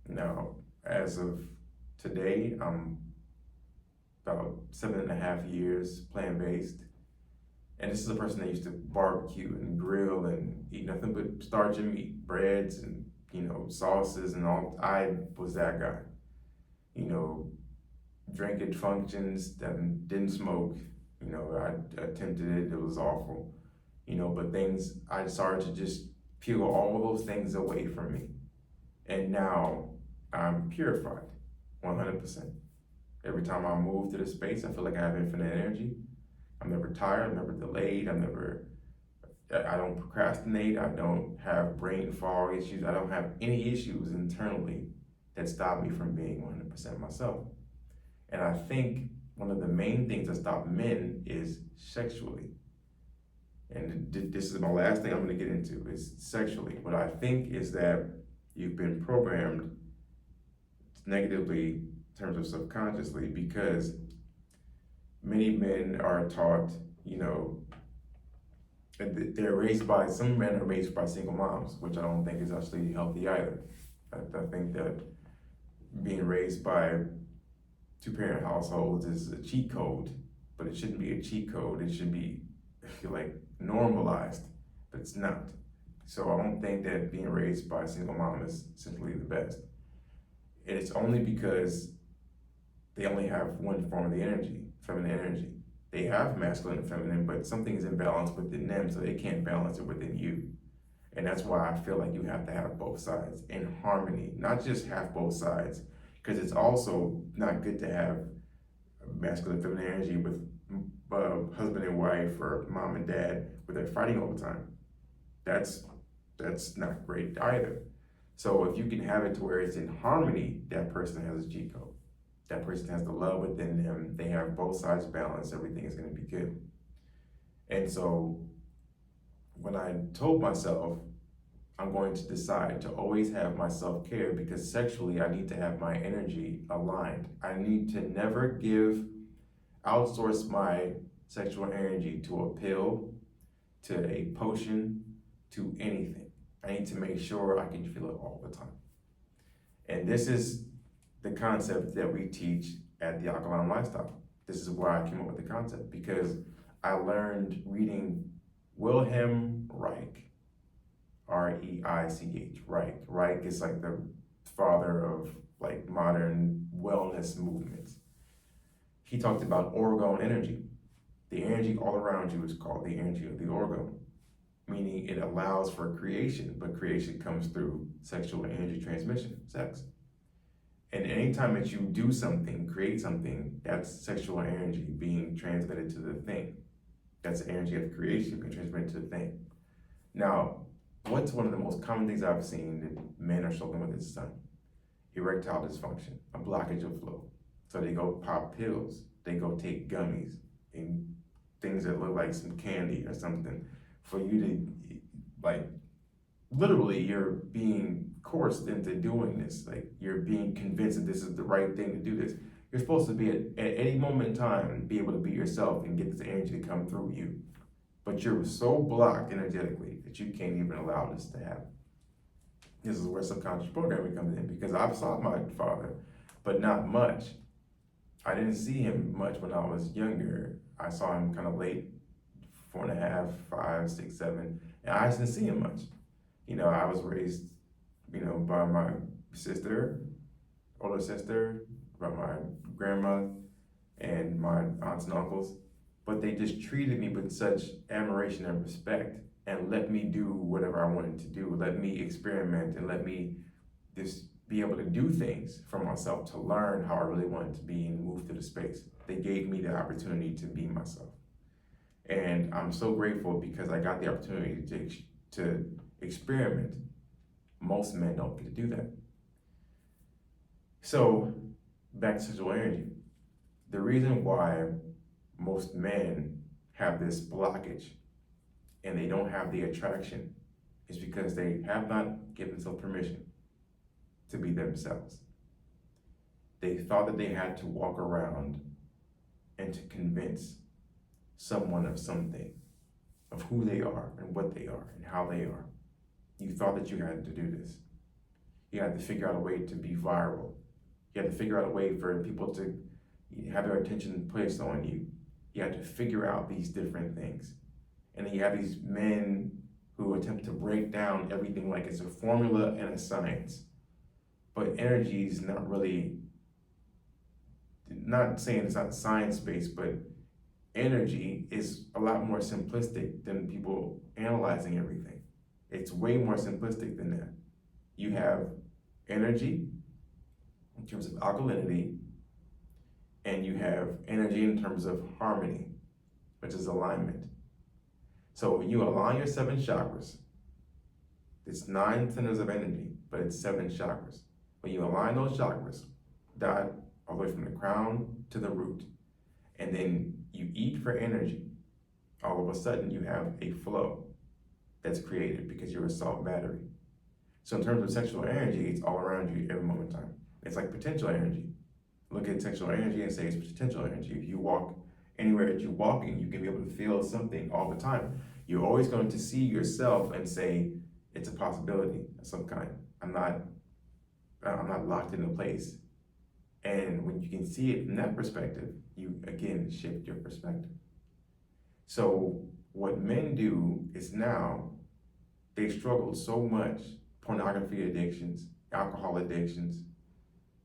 Now, as of today, I'm about 7.5 years plant-based. And this is a person that used to barbecue and grill and eat nothing but starch and meat, breads and, sauces and all. I was that guy. Drink at functions, that didn't smoke. I attempted it, it was awful. But I started to just peel all those things away from me. And now I'm purified, 100%. Every time I move to the space, I feel like I have infinite energy. I'm never tired, I'm never delayed, I'm never I don't procrastinate. I don't have brain fog issues. I don't have any issues internally that stop me from being 100% myself. And I think one of the main things that stop men is sexually. And this is my last thing I'm going to get into is sexually. What I think is that you've been programmed negatively in terms of subconsciously, because many men are taught, some men are raised by single moms, which I don't think is actually healthy either. I think that being raised by two-parent households is a cheat code, but it shouldn't be a cheat code. It should be like normalized, but it's not. So I don't think that being raised by a single mom is simply the best. And it's only because they only have one form of the energy, feminine energy. They have masculine and feminine, but something is imbalanced within them, so they can't balance it within you. And that's why I feel like you have to have both sides in harmony, not just have both sides, because it's also not good to have masculine and feminine energy with husband and wife or mom and dad where they're fighting all the time. That's not great either. So if you can have it to where it's in harmony, that person has a G code. That person has the love within them. They have both sides balanced. Everything is going to be good. And so when I told myself, I'm going to decide to always have my self-care, because sexually I need to have my energy aligned. I need to never outsource my sexual energy to a pill, to a potion, to anything. I need to make sure I can feel it all the time. And this is the concept that we teach at the Alkalign Lifestyle. This is why I came up with the concept, because I learned reading Wilhelm Reich, R-E-I-C-H, Reich. Reich is like the father of like modern wellness movements. He talked about orgone energy. The energy all around you is called the energy of the orgone, meaning it allows for creation, but creation comes through sexual energy transmission, sex. And anytime that you do something, create something, that's sexual energy being transmitted to the thing. That's the energy of creation being transmitted to the thing. Now, what's one of the most common things I've seen that men are struggling with is erectile dysfunction, a blockage of flow. So they go pop pills, they go take gummies, and things that look like some candy or something for you to, like, literally you're being coerced into doing this. Like, you're being convinced that this is the right thing to do this. You're supposed to be at any moment in time, be able to be yourself and get this energy to come through you. But you're so blocked energetically that you can't even allow this to happen. This is where subconscious programming comes in, because I saw my father, but not much. I didn't see him much when I was younger. I saw him kind of late, 4.5, 5, 6, 7, and I didn't see him much. I was raised, by my sister, older sister, by my grandma, and my aunts and uncles, but they just treated me with such admiration and respect and let me do whatever I wanted to do, let me experiment, and let me just be able to do things for myself to learn how I really wanted to be and move through the space. They gave me the opportunity to be myself. And I'm so grateful because I got the opportunity to experiment. Most men don't get to do that. So, back to sexual energy. The reason why most men have this blockage and they don't have the attraction is because they have not given themselves permission to be themselves. They thought that they had to walk around and to convince someone of something, of who they are and what they are and how they are. You thought that you had to do this. You had to figure out a way to be viral. You had to figure out a way for people to have their attention placed on you. You had to figure out these different things. And then you have these men who attempt to break down everything like it's a formula and a science. But energy is not really, not saying it's not science-based, but energy is a lot more simplistic than people analyzing everything. It's way more simplistic than that. You have energy in terms of alkalinity, and you have energy in terms of harmony, which is alignment. So when you align your 7 chakras, it's 9 centers of energy, but it's 7 chakras. When you align those chakras, dot all the way from the crown to the root, and then you eat for energy, all of a sudden you have a flow that's created because you're a salt battery. So in terms of sexual energy, it's all around you every moment in time. It's like potential energy. Look at sexual energy and say it's potential energy. If you walk anywhere that you're walking, you can be able to feel something all the time. You're always going to see yourself and say, it's a possibility of some kind. I'm not locked into place. And when you can see it from that perspective, you again shift your perspective. So what men do is now they struggle so much, pornography addictions, alcohol addictions,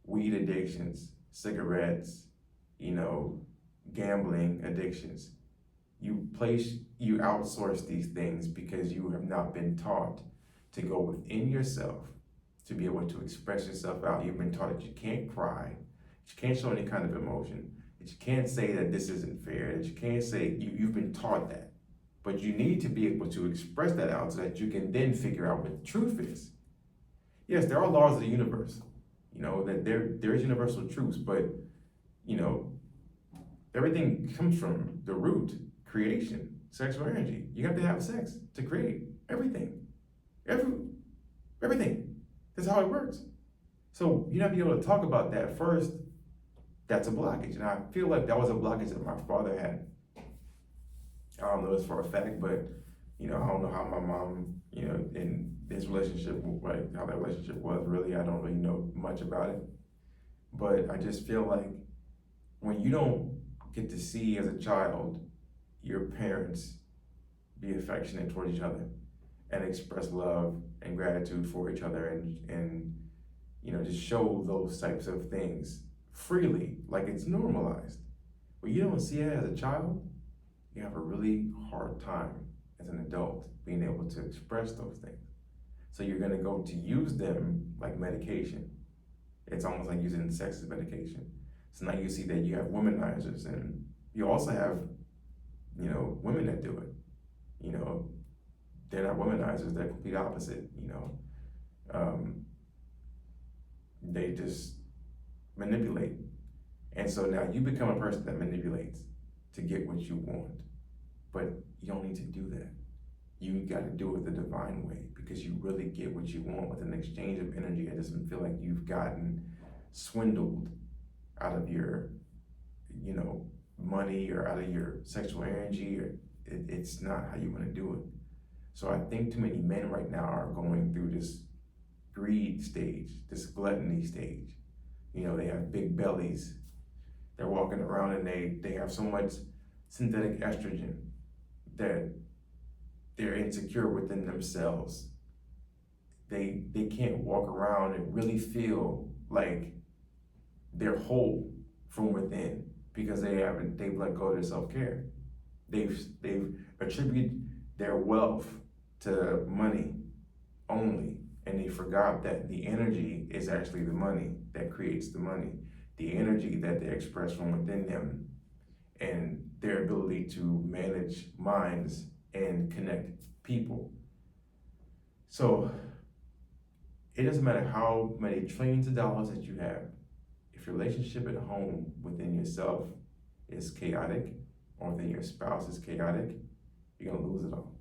weed addictions, cigarettes, gambling addictions. You outsource these things because you have not been taught to go within yourself to be able to express yourself out. You've been taught that you can't cry, that you can't show any kind of emotion, that you can't say that this isn't fair, that you can't say, you've been taught that. But you need to be able to express that out so that you can then figure out what the truth is. Yes, there are laws of the universe, that there is universal truths, but, everything comes from the root, creation, sexual energy. You have to have sex to create everything. Everything. That's how it works. So you not be able to talk about that first, that's a blockage. And I feel like that was a blockage that my father had. I don't know this for a fact, but I don't know how my mom, in this relationship, like how that relationship was really, I don't really know much about it. But I just feel like when you don't get to see as a child your parents be affectionate toward each other and express love and gratitude for each other and just show those types of things freely, like it's normalized. When you don't see it as a child, you have a really hard time as an adult being able to express those things. So you're gonna go to use them like medication. It's almost like using sex as medication. So now you see that you have womanizers, and you also have, women that do it. They're not womanizers, they're complete opposite, they just manipulate. And so now you become a person that manipulates to get what you want. But you don't need to do that. You got to do it the divine way, because you really get what you want with an exchange of energy. It doesn't feel like you've gotten swindled out of your, money or out of your sexual energy. Or it's not how you want to do it. So I think too many men right now are going through this greed stage, this gluttony stage. They have big bellies. They're walking around and they have so much synthetic estrogen that they're insecure within themselves. They can't walk around and really feel like they're whole from within because they've let go of their self-care. They've attributed their wealth to money only, and they forgot that the energy is actually the money that creates the money. The energy that they express from within them and their ability to manage minds and connect people. So it doesn't matter how many trillions of dollars that you have. If your relationship at home within yourself is chaotic, or within your spouse is chaotic, you're gonna lose it all.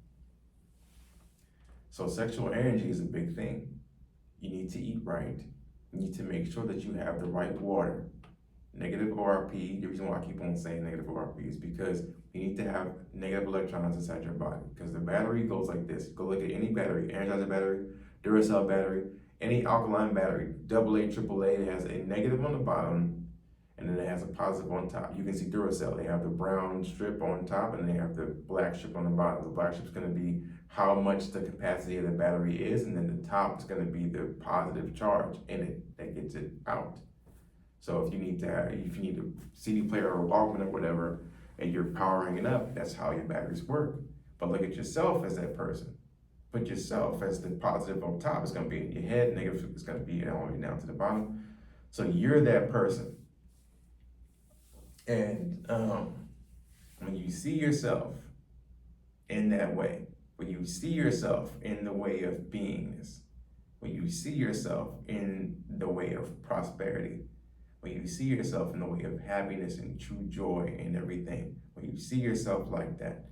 So sexual energy is a big thing. You need to eat right. You need to make sure that you have the right water. Negative ORP, the reason why I keep on saying negative ORP is because you need to have negative electrons inside your body, because the battery goes like this. Go look at any battery, Energizer battery, Duracell battery, any alkaline battery, AA, AAA, it has a negative on the bottom, and then it has a positive on top. You can see Duracell, they have the brown strip on top, and they have the black strip on the bottom. The black strip is gonna be how much the capacity of the battery is, and then the top is gonna be the positive charge in it that gets it out. So if you need a CD player or Walkman or whatever, and you're powering it up, that's how your batteries work. But look at yourself as that person. Put yourself as the positive on top. It's gonna be in your head, negative is gonna be all the way down to the bottom. So you're that person. And when you see yourself in that way, when you see yourself in the way of beingness, when you see yourself in the way of prosperity, when you see yourself in the way of happiness and true joy in everything, when you see yourself like that,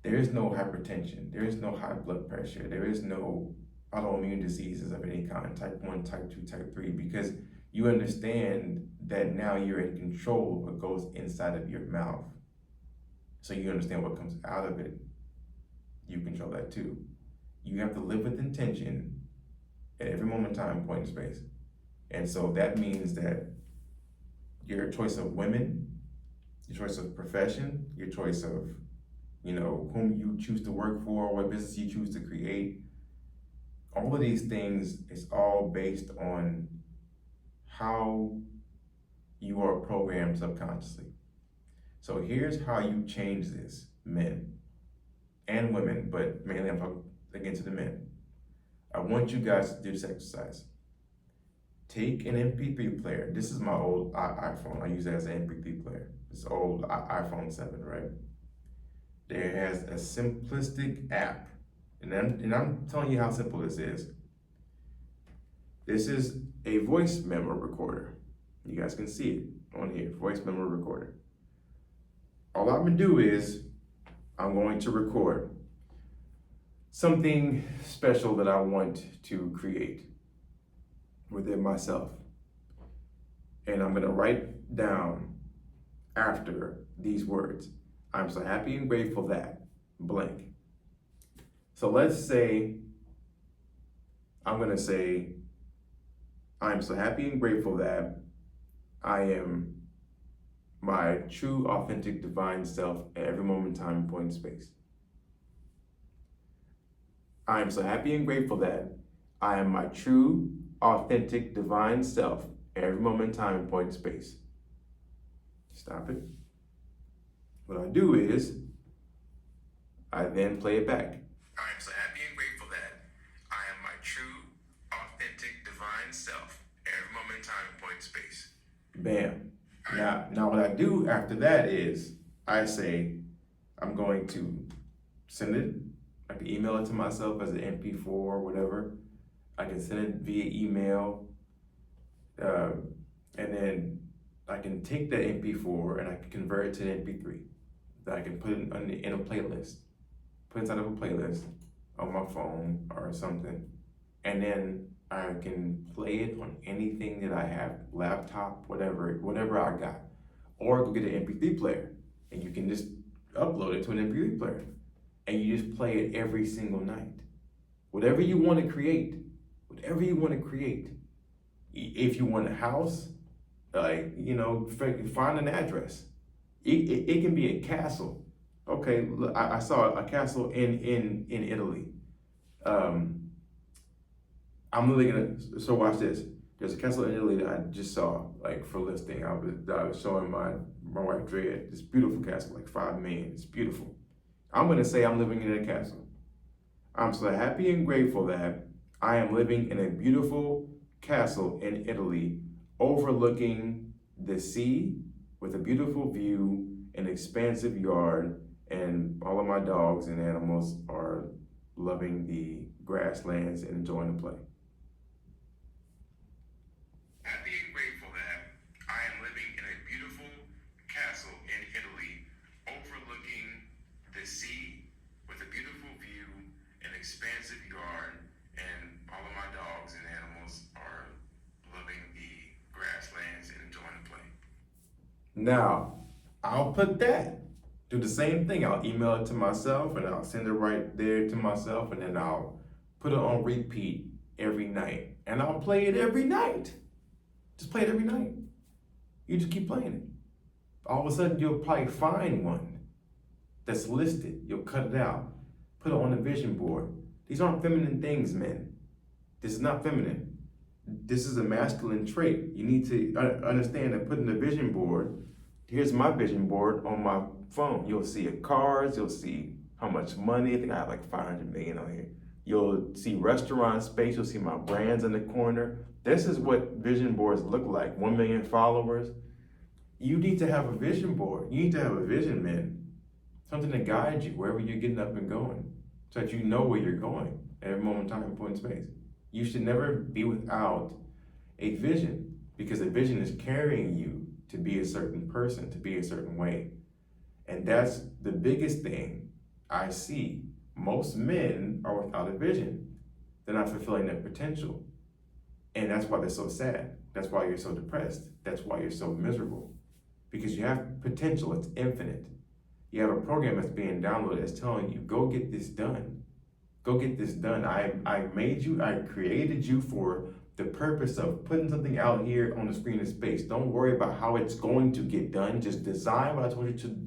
there is no hypertension, there is no high blood pressure, there is no autoimmune diseases of any kind, type 1, type 2, type 3, because you understand that now you're in control of what goes inside of your mouth. So you understand what comes out of it. You control that too. You have to live with intention at every moment, time, point, and space. And so that means that your choice of women, your choice of profession, your choice of, whom you choose to work for, what business you choose to create, all of these things is all based on how you are programmed subconsciously. So here's how you change this, men and women, but mainly I'm talking again to the men. I want you guys to do this exercise. Take an MP3 player. This is my old iPhone. I use it as an MP3 player. It's old iPhone 7, right? There has a simplistic app. And I'm telling you how simple this is. This is a voice memo recorder. You guys can see it on here, voice memo recorder. All I'm gonna do is I'm going to record something special that I want to create within myself. And I'm gonna write down after these words, I'm so happy and grateful that blank. So let's say, I'm gonna say, I'm so happy and grateful that I am my true, authentic, divine self at every moment, time, point, and space. I am so happy and grateful that I am my true, authentic, divine self at every moment, time, and point, and space. Stop it. What I do is, I then play it back. I am so happy and grateful that I am my true, authentic, divine self at every moment, time, and point, and space. Bam. Now what I do after that is I say I'm going to send it. I can email it to myself as an MP4 or whatever. I can send it via email, and then I can take that MP4 and I can convert it to an MP3 that I can put in a playlist, put inside of a playlist on my phone or something, and then I can play it on anything that I have, laptop, whatever I got. Or go get an MP3 player and you can just upload it to an MP3 player and you just play it every single night. Whatever you want to create. If you want a house, find an address. It can be a castle. Okay, look, I saw a castle in Italy. I'm literally gonna, so watch this. There's a castle in Italy that I just saw, for listing. I was showing my wife Drea this beautiful castle, like $5 million. It's beautiful. I'm gonna say I'm living in a castle. I'm so happy and grateful that I am living in a beautiful castle in Italy, overlooking the sea with a beautiful view, an expansive yard, and all of my dogs and animals are loving the grasslands and enjoying the play. Happy and grateful that I am living in a beautiful castle in Italy, overlooking the sea with a beautiful view, an expansive yard, and all of my dogs and animals are loving the grasslands and enjoying the play. Now, I'll put that. Do the same thing. I'll email it to myself and I'll send it right there to myself, and then I'll put it on repeat every night. And I'll play it every night. Just play it every night. You just keep playing it. All of a sudden, you'll probably find one that's listed. You'll cut it out, put it on the vision board. These aren't feminine things, men. This is not feminine. This is a masculine trait. You need to understand that putting the vision board, here's my vision board on my phone. You'll see cars, you'll see how much money. I think I have like 500 million on here. You'll see restaurant space, you'll see my brands in the corner. This is what vision boards look like, 1 million followers. You need to have a vision board. You need to have a vision, man. something to guide you wherever you're getting up and going, so that you know where you're going at every moment in time, point in space. You should never be without a vision, because a vision is carrying you to be a certain person, to be a certain way. And that's the biggest thing I see. Most men are without a vision. They're not fulfilling their potential. And that's why they're so sad. That's why you're so depressed. That's why you're so miserable. Because you have potential, it's infinite. You have a program that's being downloaded that's telling you, go get this done. Go get this done. I made you, I created you for the purpose of putting something out here on the screen of space. Don't worry about how it's going to get done. Just design what I told you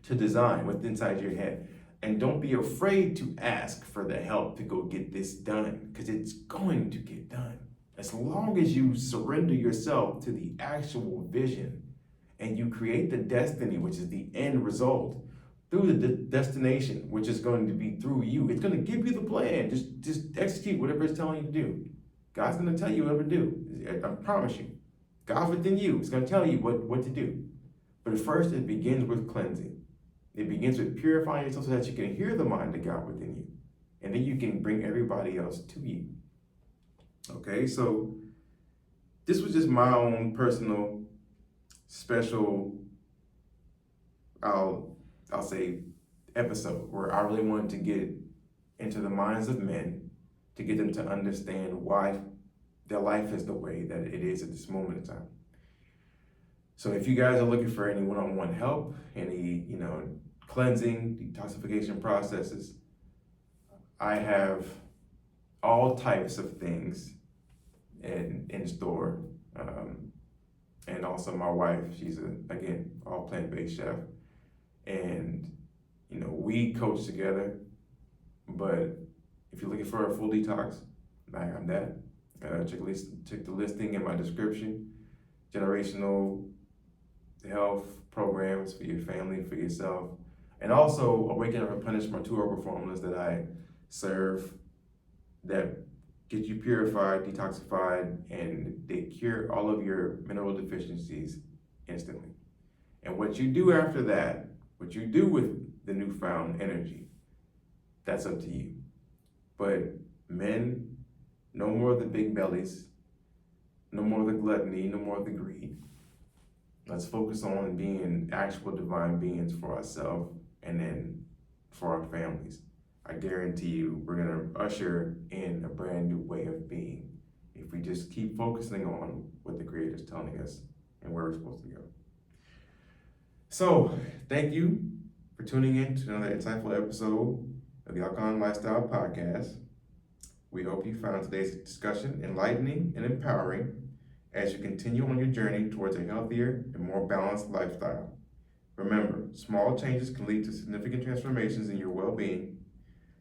to design what's inside your head. And don't be afraid to ask for the help to go get this done, because it's going to get done. As long as you surrender yourself to the actual vision and you create the destiny, which is the end result, through the destination, which is going to be through you. It's going to give you the plan. Just execute whatever it's telling you to do. God's going to tell you what to do. I promise you. God's within you. It's going to tell you what to do. But first, it begins with cleansing. It begins with purifying yourself so that you can hear the mind of God within you. And then you can bring everybody else to you. Okay, so this was just my own personal, special, I'll say, episode where I really wanted to get into the minds of men, to get them to understand why their life is the way that it is at this moment in time. So if you guys are looking for any one-on-one help, any, cleansing, detoxification processes, I have all types of things in store. And also my wife, she's again, all plant-based chef. And, we coach together, but if you're looking for a full detox, I'm that. Check the listing in my description. Generational health programs for your family, for yourself. And also Awaken and Replenish, my 2 herbal formulas that I serve that get you purified, detoxified, and they cure all of your mineral deficiencies instantly. And what you do after that, what you do with the newfound energy, that's up to you. But men, no more of the big bellies, no more of the gluttony, no more of the greed. Let's focus on being actual divine beings for ourselves and then for our families. I guarantee you we're gonna usher in a brand new way of being if we just keep focusing on what the Creator's telling us and where we're supposed to go. So, thank you for tuning in to another insightful episode of the Alkalign Lifestyle podcast. We hope you found today's discussion enlightening and empowering as you continue on your journey towards a healthier and more balanced lifestyle. Remember, small changes can lead to significant transformations in your well-being.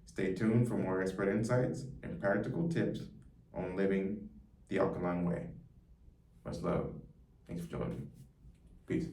Stay tuned for more expert insights and practical tips on living the alkalign way. Much love. Thanks for joining me. Peace.